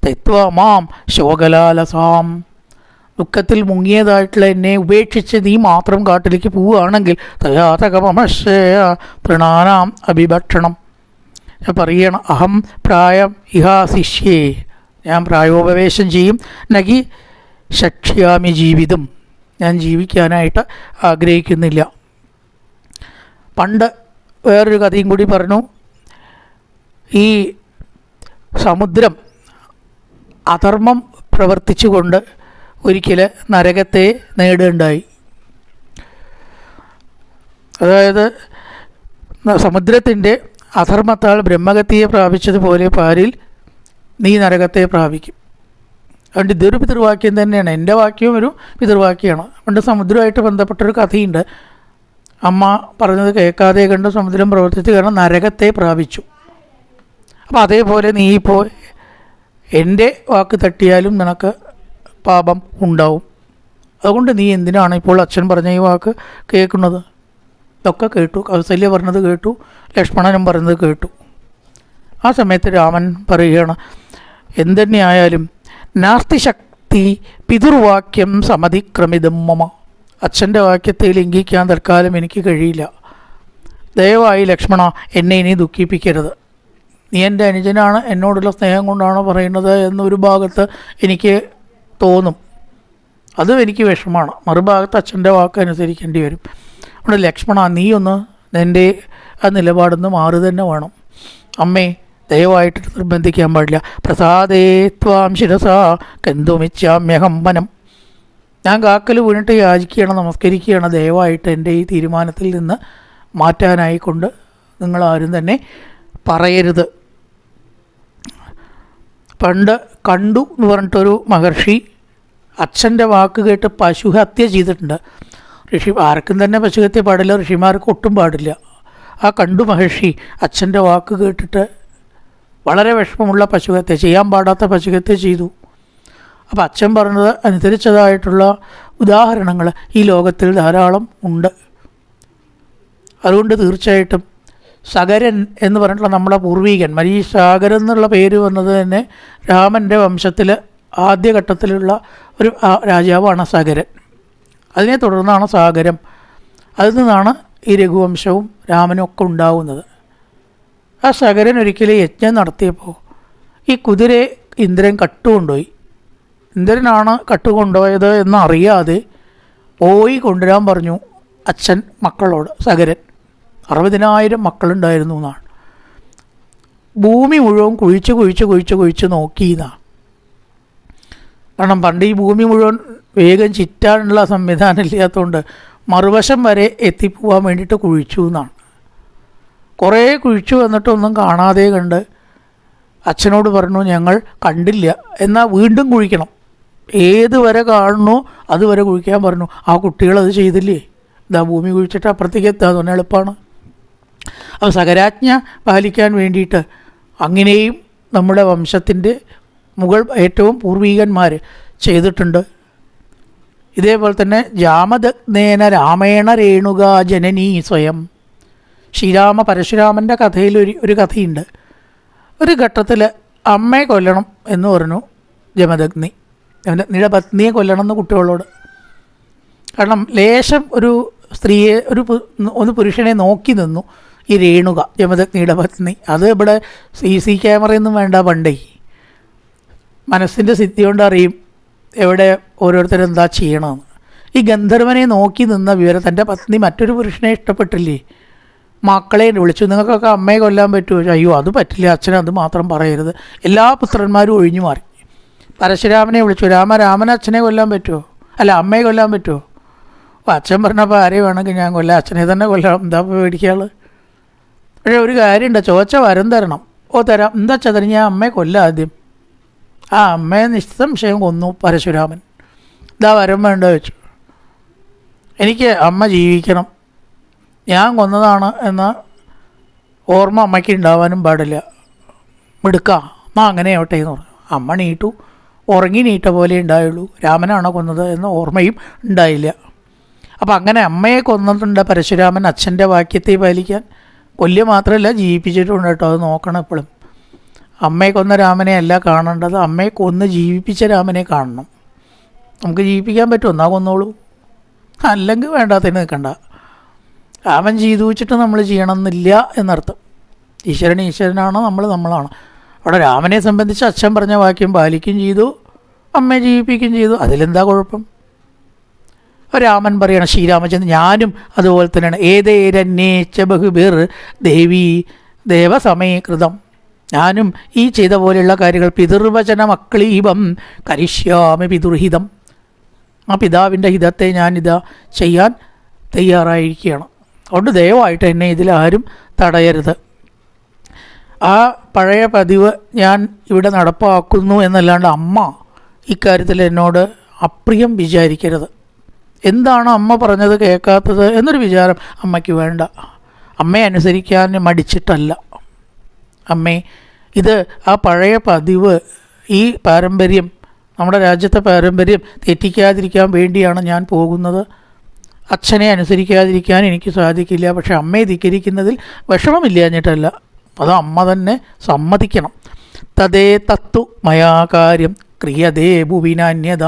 Speaker 1: തെത്വ മാം ശോകലാലസാം, ദുഃഖത്തിൽ മുങ്ങിയതായിട്ടുള്ള എന്നെ ഉപേക്ഷിച്ച് നീ മാത്രം കാട്ടിലേക്ക് പോവുകയാണെങ്കിൽ തയാതകമശ്രയ തൃണാനാം അഭിഭക്ഷണം. ഞാൻ പറയണം, അഹം പ്രായം ഇഹാശിഷ്യേ, ഞാൻ പ്രായോപവേശം ചെയ്യും. നഗി ശക്ഷ്യാമി ജീവിതം, ഞാൻ ജീവിക്കാനായിട്ട് ആഗ്രഹിക്കുന്നില്ല. പണ്ട് വേറൊരു കഥയും കൂടി പറഞ്ഞു. ഈ സമുദ്രം അധർമ്മം പ്രവർത്തിച്ചുകൊണ്ട് ഒരിക്കൽ നരകത്തെ നേടുകയുണ്ടായി. അതായത് സമുദ്രത്തിൻ്റെ അധർമ്മത്താൽ ബ്രഹ്മഗതിയെ പ്രാപിച്ചതുപോലെ പാരിൽ നീ നരകത്തെ പ്രാപിക്കും. അതുകൊണ്ട് ഇതൊരു പിതൃവാക്യം തന്നെയാണ്. എൻ്റെ വാക്യവും ഒരു പിതൃവാക്യമാണ്. പണ്ട് സമുദ്രമായിട്ട് ബന്ധപ്പെട്ടൊരു കഥയുണ്ട്. അമ്മ പറഞ്ഞത് കേൾക്കാതെ കണ്ട് സമുദ്രം പ്രവർത്തിച്ച് കാരണം നരകത്തെ പ്രാപിച്ചു. അപ്പോൾ അതേപോലെ നീ ഇപ്പോൾ എൻ്റെ വാക്ക് തട്ടിയാലും നിനക്ക് പാപം ഉണ്ടാവും. അതുകൊണ്ട് നീ എന്തിനാണ് ഇപ്പോൾ അച്ഛൻ പറഞ്ഞ ഈ വാക്ക് കേൾക്കുന്നത്? ഇതൊക്കെ കേട്ടു. കൗസല്യ പറഞ്ഞത് കേട്ടു, ലക്ഷ്മണനും പറഞ്ഞത് കേട്ടു. ആ സമയത്ത് രാമൻ പറയുകയാണ്, എന്തുതന്നെയായാലും നാസ്തി ശക്തി പിതൃവാക്യം സമതിക്രമിതം മമ. അച്ഛൻ്റെ വാക്യത്തെ ലംഘിക്കാൻ തൽക്കാലം എനിക്ക് കഴിയില്ല. ദയവായി ലക്ഷ്മണ എന്നെ ഇനി ദുഃഖിപ്പിക്കരുത്. നീ എൻ്റെ അനുജനാണ്, എന്നോടുള്ള സ്നേഹം കൊണ്ടാണ് പറയുന്നത് എന്നൊരു ഭാഗത്ത് എനിക്ക് തോന്നും. അതും എനിക്ക് വിഷമമാണ്. മറുഭാഗത്ത് അച്ഛൻ്റെ വാക്ക് അനുസരിക്കേണ്ടി വരും. അതുകൊണ്ട് ലക്ഷ്മണ നീ ഒന്ന് എൻ്റെ ആ നിലപാടിൽ മാറി തന്നെ വേണം. അമ്മേ ദയവായിട്ട് നിർബന്ധിക്കാൻ പാടില്ല. പ്രസാദേ ത്വാം ശിരസാ കന്തുമിച്ചാമ്യഹം വനം. ഞാൻ കാക്കൽ വീണിട്ട് യാചിക്കുകയാണ്, നമസ്കരിക്കുകയാണ്. ദയവായിട്ട് എൻ്റെ ഈ തീരുമാനത്തിൽ നിന്ന് മാറ്റാനായിക്കൊണ്ട് നിങ്ങളാരും തന്നെ പറയരുത്. പണ്ട് കണ്ടു എന്ന് പറഞ്ഞിട്ടൊരു മഹർഷി അച്ഛൻ്റെ വാക്ക് കേട്ട് പശുഹത്യ ചെയ്തിട്ടുണ്ട്. ആർക്കും തന്നെ പശുഹത്യ പാടില്ല, ഋഷിമാർക്ക് ഒട്ടും പാടില്ല. ആ കണ്ടു മഹർഷി അച്ഛൻ്റെ വാക്ക് കേട്ടിട്ട് വളരെ വിഷമമുള്ള പശുഹത്യ, ചെയ്യാൻ പാടാത്ത പശുഹത്യ ചെയ്തു. അപ്പോൾ അച്ഛൻ പറഞ്ഞത് അനുസരിച്ചതായിട്ടുള്ള ഉദാഹരണങ്ങൾ ഈ ലോകത്തിൽ ധാരാളം ഉണ്ട്. അതുകൊണ്ട് തീർച്ചയായിട്ടും സഗരൻ എന്ന് പറഞ്ഞിട്ടുള്ള നമ്മുടെ പൂർവീകൻ, ഈ സാഗരൻ എന്നുള്ള പേര് വന്നത് തന്നെ രാമൻ്റെ വംശത്തിൽ ആദ്യഘട്ടത്തിലുള്ള ഒരു രാജാവാണ് സഗരൻ. അതിനെ തുടർന്നാണ് സാഗരം. അതിൽ നിന്നാണ് ഈ രഘുവംശവും രാമനും ഒക്കെ ഉണ്ടാവുന്നത്. ആ സഗരൻ ഒരിക്കലും യജ്ഞം നടത്തിയപ്പോൾ ഈ കുതിരയെ ഇന്ദ്രൻ കട്ടുകൊണ്ടുപോയി. ഇന്ദ്രനാണ് കട്ടുകൊണ്ടുപോയത് എന്നറിയാതെ പോയി കൊണ്ടുവരാൻ പറഞ്ഞു അച്ഛൻ മക്കളോട്. സഗരൻ 60,000 മക്കളുണ്ടായിരുന്നു എന്നാണ്. ഭൂമി മുഴുവൻ കുഴിച്ച് കുഴിച്ച് കുഴിച്ച് കുഴിച്ച് നോക്കിയെന്നാണ്. കാരണം പണ്ട് ഈ ഭൂമി മുഴുവൻ വേഗം ചിറ്റാനുള്ള സംവിധാനം ഇല്ലാത്തതുകൊണ്ട് മറുവശം വരെ എത്തിപ്പോവാൻ വേണ്ടിയിട്ട് കുഴിച്ചു എന്നാണ്. കുറേ കുഴിച്ചു വന്നിട്ടൊന്നും കാണാതെ കണ്ട് അച്ഛനോട് പറഞ്ഞു ഞങ്ങൾ കണ്ടില്ല, എന്നാൽ വീണ്ടും കുഴിക്കണം, ഏതുവരെ കാണുന്നു അതുവരെ കുഴിക്കാൻ പറഞ്ഞു. ആ കുട്ടികളത് ചെയ്തില്ലേ, ഇതാ ഭൂമി കുഴിച്ചിട്ട് അപ്പുറത്തേക്ക് എത്താൻ തന്നെ എളുപ്പമാണ്. അപ്പോൾ സകരാജ്ഞ പാലിക്കാൻ വേണ്ടിയിട്ട് അങ്ങനെയും നമ്മുടെ വംശത്തിൻ്റെ ഏറ്റവും പൂർവീകന്മാർ ചെയ്തിട്ടുണ്ട്. ഇതേപോലെ തന്നെ ജാമദഗ്നേന രാമേണ രേണുക ജനനീ സ്വയം. പരശുരാമൻ്റെ കഥയിൽ ഒരു കഥയുണ്ട്. ഒരു ഘട്ടത്തിൽ അമ്മയെ കൊല്ലണം എന്ന് പറഞ്ഞു ജമദഗ്നി. ജമദഗ്നിയുടെ പത്നിയെ കൊല്ലണം എന്ന് കുട്ടികളോട്. കാരണം ലേശം ഒരു സ്ത്രീയെ ഒരു പുരുഷനെ നോക്കി നിന്നു ഈ രേണുക, ജമദഗ്നിയുടെ പത്നി. അത് ഇവിടെ CC ക്യാമറയൊന്നും വേണ്ട, പണ്ടേ മനസ്സിൻ്റെ സിദ്ധി കൊണ്ട് അറിയും എവിടെ ഓരോരുത്തരെന്താ ചെയ്യണമെന്ന്. ഈ ഗന്ധർവനെ നോക്കി നിന്ന വിവരം തൻ്റെ പത്നി മറ്റൊരു പുരുഷനെ ഇഷ്ടപ്പെട്ടില്ലേ, മക്കളെ വിളിച്ചു, നിങ്ങൾക്കൊക്കെ അമ്മയെ കൊല്ലാൻ പറ്റുമോ? അയ്യോ അത് പറ്റില്ല അച്ഛനെ, അത് മാത്രം പറയരുത്. എല്ലാ പുത്രന്മാരും ഒഴിഞ്ഞു മാറി. പരശുരാമനെ വിളിച്ചു, രാമനെ അച്ഛനെ കൊല്ലാൻ പറ്റുമോ, അല്ല അമ്മയെ കൊല്ലാൻ പറ്റുമോ? അപ്പോൾ അച്ഛൻ പറഞ്ഞപ്പോൾ ആരെയും വേണമെങ്കിൽ ഞാൻ കൊല്ലാം, അച്ഛനെ തന്നെ കൊല്ലാം, എന്താ പേടിക്കാൾ? പക്ഷേ ഒരു കാര്യമുണ്ട്, ചോദിച്ച വരം തരണം. ഓ തരാം, എന്താ വെച്ചാൽ ഞാൻ അമ്മയെ കൊല്ലാം ആദ്യം. ആ അമ്മയെ നിസ്സംശയം കൊന്നു പരശുരാമൻ. ഇതാ വരം വേണ്ട വെച്ചു. എനിക്ക് അമ്മ ജീവിക്കണം, ഞാൻ കൊന്നതാണ് എന്ന ഓർമ്മ അമ്മയ്ക്ക് ഉണ്ടാവാനും പാടില്ല. മിടുക്കാം, അമ്മ അങ്ങനെ ആവട്ടെ എന്ന് പറഞ്ഞു. അമ്മ നീട്ടു, ഉറങ്ങി നീട്ട പോലെ ഉണ്ടായുള്ളൂ. രാമനാണോ കൊന്നത് എന്ന ഓർമ്മയും ഉണ്ടായില്ല. അപ്പം അങ്ങനെ അമ്മയെ കൊന്നിട്ടുണ്ട് പരശുരാമൻ അച്ഛൻ്റെ വാക്യത്തെ പാലിക്കാൻ. കൊല്ലുക മാത്രമല്ല ജീവിപ്പിച്ചിട്ടുണ്ട് കേട്ടോ, അത് നോക്കണം എപ്പോഴും. അമ്മയെ കൊന്ന രാമനെ അല്ല കാണേണ്ടത്, അമ്മയെ കൊന്ന് ജീവിപ്പിച്ച രാമനെ കാണണം. നമുക്ക് ജീവിപ്പിക്കാൻ പറ്റുമോ? എന്നാ കൊന്നോളൂ, അല്ലെങ്കിൽ വേണ്ടാത്തതിന് നിൽക്കണ്ട. രാമൻ ചെയ്തു വെച്ചിട്ട് നമ്മൾ ചെയ്യണമെന്നില്ല എന്നർത്ഥം. ഈശ്വരനാണ്, നമ്മളാണ്. അവിടെ രാമനെ സംബന്ധിച്ച് അച്ഛൻ പറഞ്ഞ വാക്യം പാലിക്കുകയും ചെയ്തു, അമ്മയെ ജീവിപ്പിക്കുകയും ചെയ്തു. അതിലെന്താ കുഴപ്പം? രാമൻ പറയണം, ശ്രീരാമചന്ദ്രൻ ഞാനും അതുപോലെ തന്നെയാണ്. ഏതേരന്യേച്ച ബഹുബിർ ദേവി ദേവസമീകൃതം. ഞാനും ഈ ചെയ്ത പോലെയുള്ള കാര്യങ്ങൾ പിതൃവചന മക്കളീപം കരിഷ്യാമി പിതൃഹിതം, ആ പിതാവിൻ്റെ ഹിതത്തെ ഞാനിതാ ചെയ്യാൻ തയ്യാറായിരിക്കുകയാണ്. അതുകൊണ്ട് ദയവായിട്ട് എന്നെ ഇതിലാരും തടയരുത്. ആ പഴയ പതിവ് ഞാൻ ഇവിടെ നടപ്പാക്കുന്നു എന്നല്ലാണ്ട് അമ്മ ഇക്കാര്യത്തിൽ എന്നോട് അപ്രിയം വിചാരിക്കരുത്. എന്താണ് അമ്മ പറഞ്ഞത് കേൾക്കാത്തത് എന്നൊരു വിചാരം അമ്മയ്ക്ക് വേണ്ട. അമ്മയെ അനുസരിക്കാൻ മടിച്ചിട്ടല്ല. അമ്മേ, ഇത് ആ പഴയ പതിവ്, ഈ പാരമ്പര്യം, നമ്മുടെ രാജ്യത്തെ പാരമ്പര്യം തെറ്റിക്കാതിരിക്കാൻ വേണ്ടിയാണ് ഞാൻ പോകുന്നത്. അച്ഛനെ അനുസരിക്കാതിരിക്കാൻ എനിക്ക് സാധിക്കില്ല. പക്ഷെ അമ്മയെ ധിക്കരിക്കുന്നതിൽ വിഷമമില്ലാഞ്ഞിട്ടല്ല, അത് അമ്മ തന്നെ സമ്മതിക്കണം. തതേ തത്തു മയാ കാര്യം ക്രിയതേ ഭുവിനാന്യത.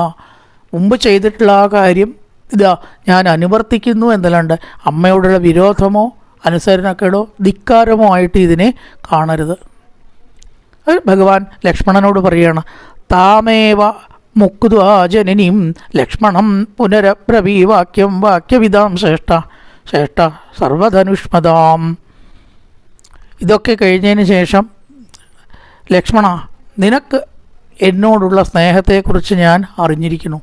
Speaker 1: മുമ്പ് ചെയ്തിട്ടുള്ള ആ കാര്യം ഇതാ ഞാൻ അനുവർത്തിക്കുന്നു എന്നല്ലാണ്ട് അമ്മയോടുള്ള വിരോധമോ അനുസരണക്കേടോ ധിക്കാരമോ ആയിട്ട് ഇതിനെ കാണരുത്. ഭഗവാൻ ലക്ഷ്മണനോട് പറയുകയാണ്, താമേവ മുക്ത്വാ ജനനീം ലക്ഷ്മണം പുനരബ്രവീ വാക്യം വാക്യവിധാം ശ്രേഷ്ഠ ശ്രേഷ്ഠ സർവധനുഷ്മതാം. ഇതൊക്കെ കഴിഞ്ഞതിന് ശേഷം, ലക്ഷ്മണ, നിനക്ക് എന്നോടുള്ള സ്നേഹത്തെക്കുറിച്ച് ഞാൻ അറിഞ്ഞിരിക്കുന്നു.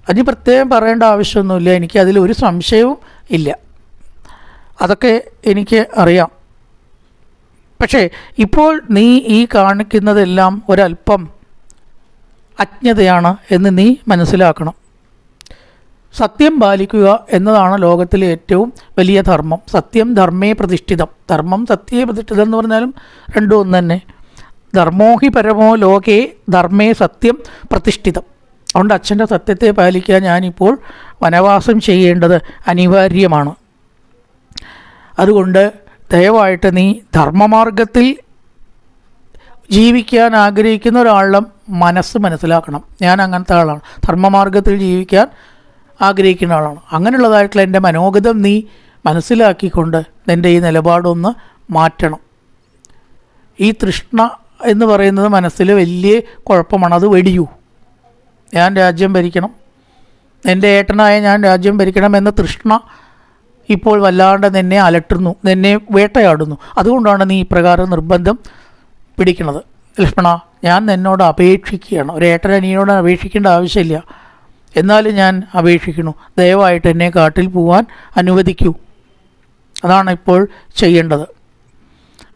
Speaker 1: അതിന് പ്രത്യേകം പറയേണ്ട ആവശ്യമൊന്നുമില്ല, എനിക്ക് അതിലൊരു സംശയവും ഇല്ല, അതൊക്കെ എനിക്ക് അറിയാം. പക്ഷേ ഇപ്പോൾ നീ ഈ കാണിക്കുന്നതെല്ലാം ഒരല്പം അജ്ഞതയാണ് എന്ന് നീ മനസ്സിലാക്കണം. സത്യം പാലിക്കുക എന്നതാണ് ലോകത്തിലെ ഏറ്റവും വലിയ ധർമ്മം. സത്യം ധർമ്മേ പ്രതിഷ്ഠിതം. ധർമ്മം സത്യേ പ്രതിഷ്ഠിതം എന്ന് പറഞ്ഞാലും രണ്ടും ഒന്ന് തന്നെ. ധർമ്മോ ഹി പരമോ ലോകേ ധർമ്മേ സത്യം പ്രതിഷ്ഠിതം. അതുകൊണ്ട് അച്ഛൻ്റെ സത്യത്തെ പാലിക്കാൻ ഞാനിപ്പോൾ വനവാസം ചെയ്യേണ്ടത് അനിവാര്യമാണ്. അതുകൊണ്ട് ദയവായിട്ട് നീ ധർമ്മമാർഗത്തിൽ ജീവിക്കാൻ ആഗ്രഹിക്കുന്ന ഒരാളുടെ മനസ്സ് മനസ്സിലാക്കണം. ഞാൻ അങ്ങനത്തെ ആളാണ്, ധർമ്മമാർഗത്തിൽ ജീവിക്കാൻ ആഗ്രഹിക്കുന്ന ആളാണ്. അങ്ങനെയുള്ളതായിട്ടുള്ള എൻ്റെ മനോഗതം നീ മനസ്സിലാക്കിക്കൊണ്ട് നിൻ്റെ ഈ നിലപാടൊന്ന് മാറ്റണം. ഈ തൃഷ്ണ എന്ന് പറയുന്നത് മനസ്സിൽ വലിയ കുഴപ്പമാണ്. അത് വെടിയൂ. ഞാൻ രാജ്യം ഭരിക്കണം, എൻ്റെ ഏട്ടനായ ഞാൻ രാജ്യം ഭരിക്കണം എന്ന തൃഷ്ണ ഇപ്പോൾ വല്ലാണ്ട് നിന്നെ അലട്ടുന്നു, നിന്നെ വേട്ടയാടുന്നു. അതുകൊണ്ടാണ് നീ ഇപ്രകാരം നിർബന്ധം പിടിക്കുന്നത്. ലക്ഷ്മണ, ഞാൻ നിന്നോട് അപേക്ഷിക്കുകയാണ്. ഒരു ഏട്ടനനിയനോട് അപേക്ഷിക്കേണ്ട ആവശ്യമില്ല, എന്നാലും ഞാൻ അപേക്ഷിക്കുന്നു, ദയവായിട്ട് എന്നെ കാട്ടിൽ പോകാൻ അനുവദിക്കൂ. അതാണ് ഇപ്പോൾ ചെയ്യേണ്ടത്.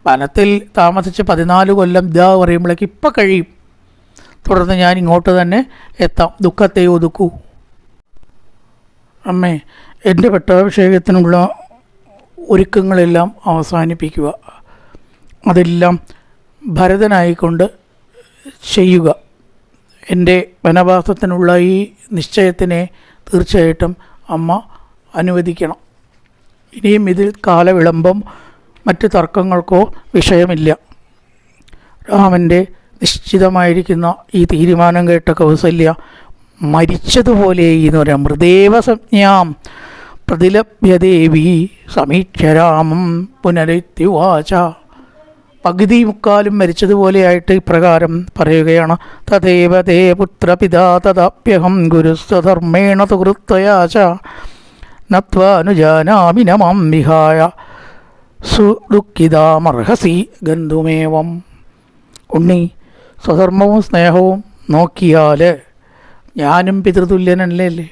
Speaker 1: വനത്തിൽ താമസിച്ച് 14 കൊല്ലം ഇതാ പറയുമ്പോഴേക്ക് ഇപ്പം കഴിയും. തുടർന്ന് ഞാൻ ഇങ്ങോട്ട് തന്നെ എത്താം. ദുഃഖത്തെ ഒതുക്കൂ. അമ്മേ, എൻ്റെ പട്ടാഭിഷേകത്തിനുള്ള ഒരുക്കങ്ങളെല്ലാം അവസാനിപ്പിക്കുക. അതെല്ലാം ഭരതനായിക്കൊണ്ട് ചെയ്യുക. എൻ്റെ വനവാസത്തിനുള്ള ഈ നിശ്ചയത്തിനെ തീർച്ചയായിട്ടും അമ്മ അനുവദിക്കണം. ഇനിയും ഇതിൽ കാലവിളംബം മറ്റ് തർക്കങ്ങൾക്കോ വിഷയമില്ല. രാമൻ്റെ നിശ്ചിതമായിരിക്കുന്ന ഈ തീരുമാനം കേട്ട കൗസല്യ മരിച്ചതുപോലെ എന്ന് പറയാം. മൃദേവ സംജ്ഞാം പ്രതിലഭ്യദേവി സമീക്ഷരാമം പുനരുവാച. പകുതി മുക്കാലും മരിച്ചതുപോലെയായിട്ട് ഇപ്രകാരം പറയുകയാണ്. തഥൈവ തേ പുത്രപിതാ തദാപ്യഹം ഗുരുസ്വധർമ്മേണ സുഹൃത്തയാച നത്വാനുജാനാമി നമാം വിഹായ സുദുഃഖിതാമർഹസി ഗന്ധുമേവം. ഉണ്ണി, സ്വധർമ്മവും സ്നേഹവും നോക്കിയാൽ ഞാനും പിതൃതുല്യനല്ലേ?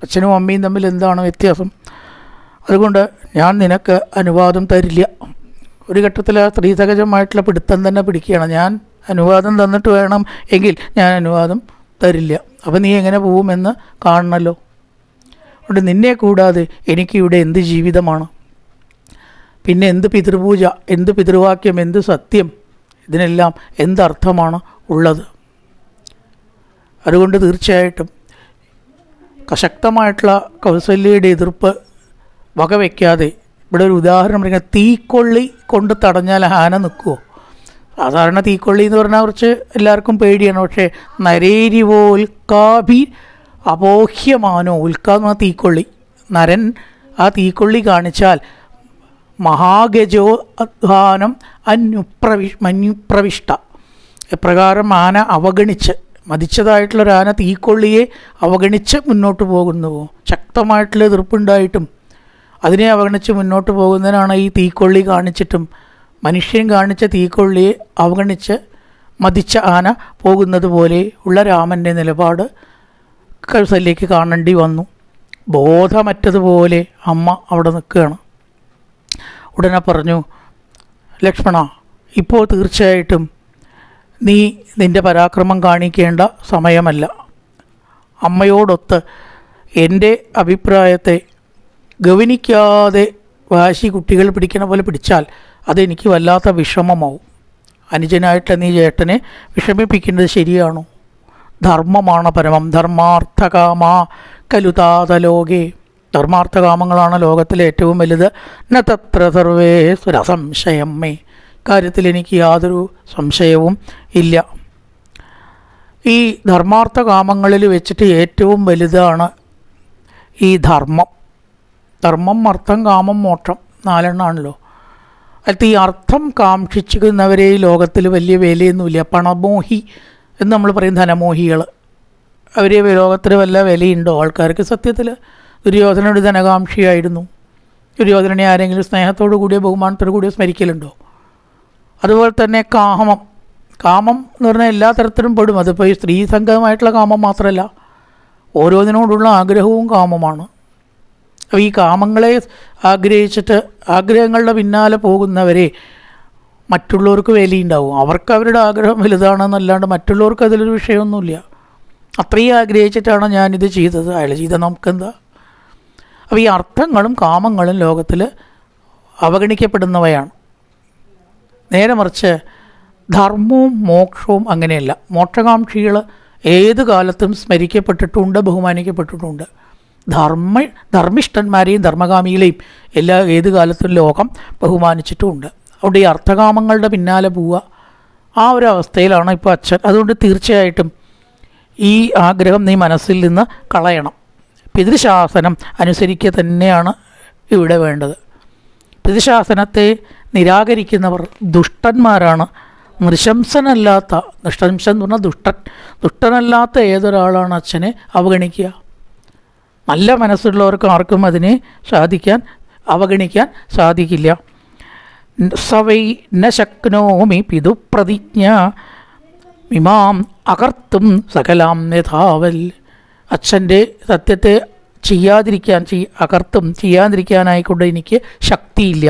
Speaker 1: അച്ഛനും അമ്മയും തമ്മിൽ എന്താണ് വ്യത്യാസം? അതുകൊണ്ട് ഞാൻ നിനക്ക് അനുവാദം തരില്ല. ഒരു ഘട്ടത്തിൽ ആ സ്ത്രീസഹജമായിട്ടുള്ള പിടുത്തം തന്നെ പിടിക്കുകയാണ്. ഞാൻ അനുവാദം തന്നിട്ട് വേണം എങ്കിൽ ഞാൻ അനുവാദം തരില്ല. അപ്പം നീ എങ്ങനെ പോവുമെന്ന് കാണണമല്ലോ. അതുകൊണ്ട് നിന്നെ കൂടാതെ എനിക്കിവിടെ എന്ത് ജീവിതമാണ്? പിന്നെ എന്ത് പിതൃപൂജ, എന്ത് പിതൃവാക്യം, എന്ത് സത്യം, ഇതിനെല്ലാം എന്തർത്ഥമാണ് ഉള്ളത്? അതുകൊണ്ട് തീർച്ചയായിട്ടും ശക്തമായിട്ടുള്ള കൗസല്യയുടെ എതിർപ്പ് വകവയ്ക്കാതെ, ഇവിടെ ഒരു ഉദാഹരണം പറയുക, തീക്കൊള്ളി കൊണ്ട് തടഞ്ഞാൽ ആന നിൽക്കുമോ? സാധാരണ തീക്കൊള്ളി എന്ന് പറഞ്ഞാൽ കുറച്ച് എല്ലാവർക്കും പേടിയാണ്. പക്ഷേ നരേരിവോൽക്കാഭി അപോഹ്യമാനോ, ഉൽക്ക എന്ന് പറഞ്ഞാൽ തീക്കൊള്ളി. നരൻ ആ തീക്കൊള്ളി കാണിച്ചാൽ മഹാഗജോ അധ്വാനം മന്യുപ്രവിഷ്ട. എപ്രകാരം ആന അവഗണിച്ച്, മതിച്ചതായിട്ടുള്ളൊരു ആന തീക്കൊള്ളിയെ അവഗണിച്ച് മുന്നോട്ട് പോകുന്നുവോ? ശക്തമായിട്ടുള്ള എതിർപ്പുണ്ടായിട്ടും അതിനെ അവഗണിച്ച് മുന്നോട്ട് പോകുന്നതിനാണ് ഈ തീക്കൊള്ളി കാണിച്ചിട്ടും മനുഷ്യൻ കാണിച്ച തീക്കൊള്ളിയെ അവഗണിച്ച് മതിച്ച ആന പോകുന്നത് പോലെ ഉള്ള രാമൻ്റെ നിലപാട് കൗസല്യയ്ക്ക് കാണേണ്ടി വന്നു. ബോധമറ്റതുപോലെ അമ്മ അവിടെ നിൽക്കുകയാണ്. ഉടനെ പറഞ്ഞു, ലക്ഷ്മണ, ഇപ്പോൾ തീർച്ചയായിട്ടും നീ നിൻ്റെ പരാക്രമം കാണിക്കേണ്ട സമയമല്ല. അമ്മയോടൊത്ത് എൻ്റെ അഭിപ്രായത്തെ ഗവനിക്കാതെ വാശി കുട്ടികൾ പിടിക്കണ പോലെ പിടിച്ചാൽ അതെനിക്ക് വല്ലാത്ത വിഷമമാവും. അനുജനായിട്ട് നീ ചേട്ടനെ വിഷമിപ്പിക്കുന്നത് ശരിയാണോ? ധർമ്മമാണ് പരമം, ധർമാർത്ഥകാമാ കലുതാതലോകേ. ധർമാർത്ഥകാമങ്ങളാണ് ലോകത്തിലെ ഏറ്റവും വലുത്. ന തത്ര സർവേ സുരസംശയം മേ. കാര്യത്തിൽ എനിക്ക് യാതൊരു സംശയവും ഇല്ല. ഈ ധർമാർത്ഥകാമങ്ങളിൽ വെച്ചിട്ട് ഏറ്റവും വലുതാണ് ഈ ധർമ്മം. ധർമ്മം, അർത്ഥം, കാമം, മോക്ഷം, 4 എണ്ണമാണല്ലോ. അതിൽ ഈ അർത്ഥം കാക്ഷിക്കുന്നവരെ ഈ ലോകത്തിൽ വലിയ വിലയൊന്നുമില്ല. പണമോഹി എന്ന് നമ്മൾ പറയും, ധനമോഹികൾ. അവരെ ലോകത്തിൽ വല്ല വിലയുണ്ടോ ആൾക്കാർക്ക്? സത്യത്തിൽ ദുര്യോധന ഒരു ധനകാംക്ഷിയായിരുന്നു. ദുര്യോധനനെ ആരെങ്കിലും സ്നേഹത്തോടു കൂടിയോ ബഹുമാനത്തോടു കൂടിയോ സ്മരിക്കലുണ്ടോ? അതുപോലെ തന്നെ കാമം. കാമം എന്ന് പറഞ്ഞാൽ എല്ലാ തരത്തിലും പെടും. അതിപ്പോൾ ഈ സ്ത്രീ സംഗതമായിട്ടുള്ള കാമം മാത്രമല്ല, ഓരോന്നിനോടുള്ള ആഗ്രഹവും കാമമാണ്. അപ്പോൾ ഈ കാമങ്ങളെ ആഗ്രഹിച്ചിട്ട് ആഗ്രഹങ്ങളുടെ പിന്നാലെ പോകുന്നവരെ മറ്റുള്ളവർക്ക് വിലയുണ്ടാവും. അവർക്ക് അവരുടെ ആഗ്രഹം വലുതാണെന്നല്ലാണ്ട് മറ്റുള്ളവർക്ക് അതിലൊരു വിഷയമൊന്നുമില്ല. അത്രയും ആഗ്രഹിച്ചിട്ടാണ് ഞാനിത് ചെയ്തത്, അയാൾ ചെയ്ത നമുക്കെന്താ? അപ്പോൾ ഈ അർത്ഥങ്ങളും കാമങ്ങളും ലോകത്തിൽ അവഗണിക്കപ്പെടുന്നവയാണ്. നേരെ മറിച്ച് ധർമ്മവും മോക്ഷവും അങ്ങനെയല്ല. മോക്ഷകാംക്ഷികൾ ഏത് കാലത്തും സ്മരിക്കപ്പെട്ടിട്ടുണ്ട്, ബഹുമാനിക്കപ്പെട്ടിട്ടുണ്ട്. ധർമ്മിഷ്ഠന്മാരെയും ധർമ്മകാമികളെയും ഏത് കാലത്തും ലോകം ബഹുമാനിച്ചിട്ടുമുണ്ട്. അതുകൊണ്ട് ഈ അർത്ഥകാമങ്ങളുടെ പിന്നാലെ പോവുക, ആ ഒരു അവസ്ഥയിലാണ് ഇപ്പോൾ അച്ഛൻ. അതുകൊണ്ട് തീർച്ചയായിട്ടും ഈ ആഗ്രഹം നീ മനസ്സിൽ നിന്ന് കളയണം. പിതൃശാസനം അനുസരിക്കുക തന്നെയാണ് ഇവിടെ വേണ്ടത്. പിതൃശാസനത്തെ നിരാകരിക്കുന്നവർ ദുഷ്ടന്മാരാണ്. നൃശംസനല്ലാത്ത, നൃശംസൻ എന്ന് പറഞ്ഞാൽ ദുഷ്ടനല്ലാത്ത ഏതൊരാളാണ് അച്ഛനെ അവഗണിക്കുക? നല്ല മനസ്സുള്ളവർക്ക് ആർക്കും അതിനെ അവഗണിക്കാൻ സാധിക്കില്ല. സവൈ ന ശക്നോമി പിതുപ്രതിജ്ഞ മിമാം അകർത്തും സകലാം യഥാവൽ. അച്ഛൻ്റെ സത്യത്തെ ചെയ്യാതിരിക്കാനായിക്കൊണ്ട് എനിക്ക് ശക്തിയില്ല.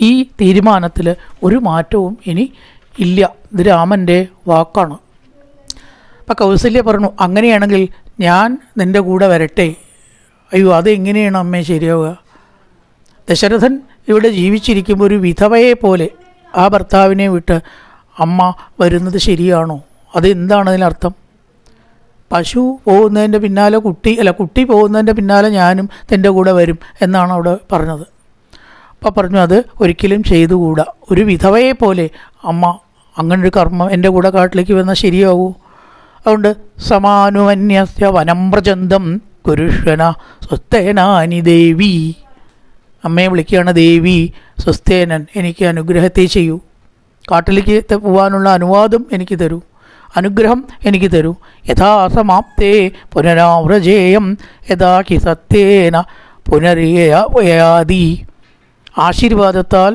Speaker 1: ഈ തീരുമാനത്തിൽ ഒരു മാറ്റവും ഇനി ഇല്ല. ഇത് രാമൻ്റെ വാക്കാണ്. അപ്പം കൗസല്യ പറഞ്ഞു, അങ്ങനെയാണെങ്കിൽ ഞാൻ നിൻ്റെ കൂടെ വരട്ടെ. അയ്യോ, അതെങ്ങനെയാണ് അമ്മേ ശരിയാവുക? ദശരഥൻ ഇവിടെ ജീവിച്ചിരിക്കുമ്പോൾ ഒരു വിധവയെ പോലെ ആ ഭർത്താവിനെ വിട്ട് അമ്മ വരുന്നത് ശരിയാണോ? അതെന്താണ് അതിനർത്ഥം? പശു പോകുന്നതിൻ്റെ പിന്നാലെ കുട്ടി പോകുന്നതിൻ്റെ പിന്നാലെ ഞാനും നിൻ്റെ കൂടെ വരും എന്നാണ് അവിടെ പറഞ്ഞത്. അപ്പോൾ പറഞ്ഞു, അത് ഒരിക്കലും ചെയ്തുകൂടാ. ഒരു വിധവയെ പോലെ അമ്മ അങ്ങനൊരു കർമ്മം എൻ്റെ കൂടെ കാട്ടിലേക്ക് വന്നാൽ ശരിയാവൂ? അതുകൊണ്ട് സമാനുമന്യസ്യ വനം പ്രചന്തം കുരുഷ്വന സ്വസ്തേനാനി ദേവി. അമ്മയെ വിളിക്കുകയാണ് ദേവി, സ്വസ്തേനൻ, എനിക്ക് അനുഗ്രഹത്തെ ചെയ്യൂ. കാട്ടിലേക്ക് പോകാനുള്ള അനുവാദം എനിക്ക് തരൂ, അനുഗ്രഹം എനിക്ക് തരൂ. യഥാസമാപ്തേ പുനരാവ്രജേയം യഥാ ഹി സത്യേന പുനരേയാതി. ആശീർവാദത്താൽ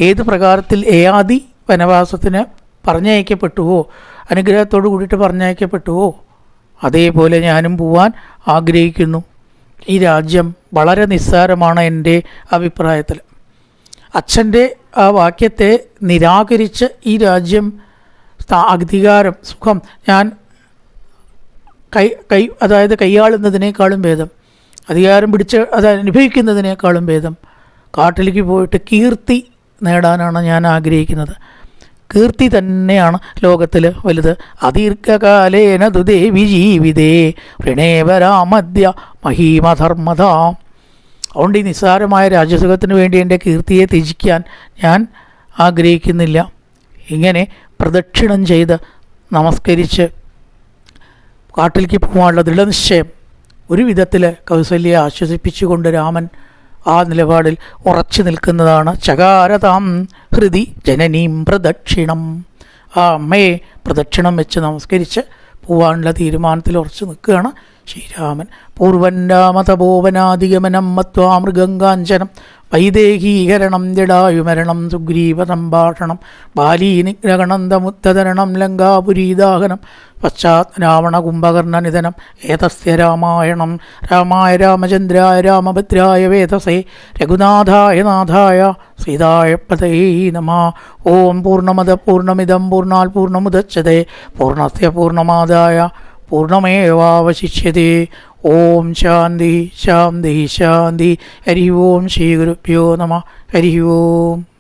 Speaker 1: ഏത് പ്രകാരത്തിൽ ഏയാതി വനവാസത്തിന് പറഞ്ഞയക്കപ്പെട്ടുവോ, അനുഗ്രഹത്തോടു കൂടിയിട്ട് പറഞ്ഞയക്കപ്പെട്ടുവോ, അതേപോലെ ഞാനും പോവാൻ ആഗ്രഹിക്കുന്നു. ഈ രാജ്യം വളരെ നിസ്സാരമാണ് എൻ്റെ അഭിപ്രായത്തിൽ. അച്ഛൻ്റെ ആ വാക്യത്തെ നിരാകരിച്ച് ഈ രാജ്യം, അധികാരം, സുഖം ഞാൻ അതായത് കൈയാളുന്നതിനേക്കാളും ഭേദം, അധികാരം പിടിച്ച് അത് അനുഭവിക്കുന്നതിനേക്കാളും ഭേദം കാട്ടിലേക്ക് പോയിട്ട് കീർത്തി നേടാനാണ് ഞാൻ ആഗ്രഹിക്കുന്നത്. കീർത്തി തന്നെയാണ് ലോകത്തിൽ വലുത്. അദീർഘകാലേന ദുദേവി ജീവിതേ പ്രണേവരാമദ്യ മഹീമധർമ്മത. അതുകൊണ്ട് ഈ നിസ്സാരമായ രാജ്യസുഖത്തിന് വേണ്ടി എൻ്റെ കീർത്തിയെ ത്യജിക്കാൻ ഞാൻ ആഗ്രഹിക്കുന്നില്ല. ഇങ്ങനെ പ്രദക്ഷിണം ചെയ്ത് നമസ്കരിച്ച് കാട്ടിലേക്ക് പോകാനുള്ള ദൃഢനിശ്ചയം ഒരു വിധത്തിൽ കൗസല്യയെ ആശ്വസിപ്പിച്ചുകൊണ്ട് രാമൻ ആ നിലപാടിൽ ഉറച്ചു നിൽക്കുന്നതാണ്. ചകാരതാം ഹൃദി ജനനീം പ്രദക്ഷിണം. ആ അമ്മയെ പ്രദക്ഷിണം വെച്ച് നമസ്കരിച്ച് പോകാനുള്ള തീരുമാനത്തിൽ ഉറച്ചു നിൽക്കുകയാണ്. ശ്രീരാമൻ പൂർവൻ രാമതപോവനാധിഗമനം മത്വാ മൃഗങ്കാഞ്ചനം വൈദേഹീകരണം ജടായുമരണം സുഗ്രീവസംഭാഷണം ബാലീനിഗ്രഹണന്തമുത്തരണം ലങ്കാപുരീദാഹനം പശ്ചാത് രാവണകുംഭകർണനിധനം ഏതസ്യ രാമായണം രാമായ രാമചന്ദ്രായ രാമഭദ്രായ വേദസേ രഘുനാഥായ നാഥായ സീതായ പതയേ നമഃ. ഓം പൂർണ്ണമദ പൂർണ്ണമിദം പൂർണ്ണാൽ പൂർണ്ണമുദച്യതേ പൂർണ്ണസ്യ പൂർണ്ണമാദായ പൂർണ്ണമേവാവശിഷ്യതേ. ഓം ശാന്തി ശാന്തി ശാന്തി. ഹരി ഓം ശ്രീ ഗുരുഭ്യോ നമഃ. ഹരി ഓം.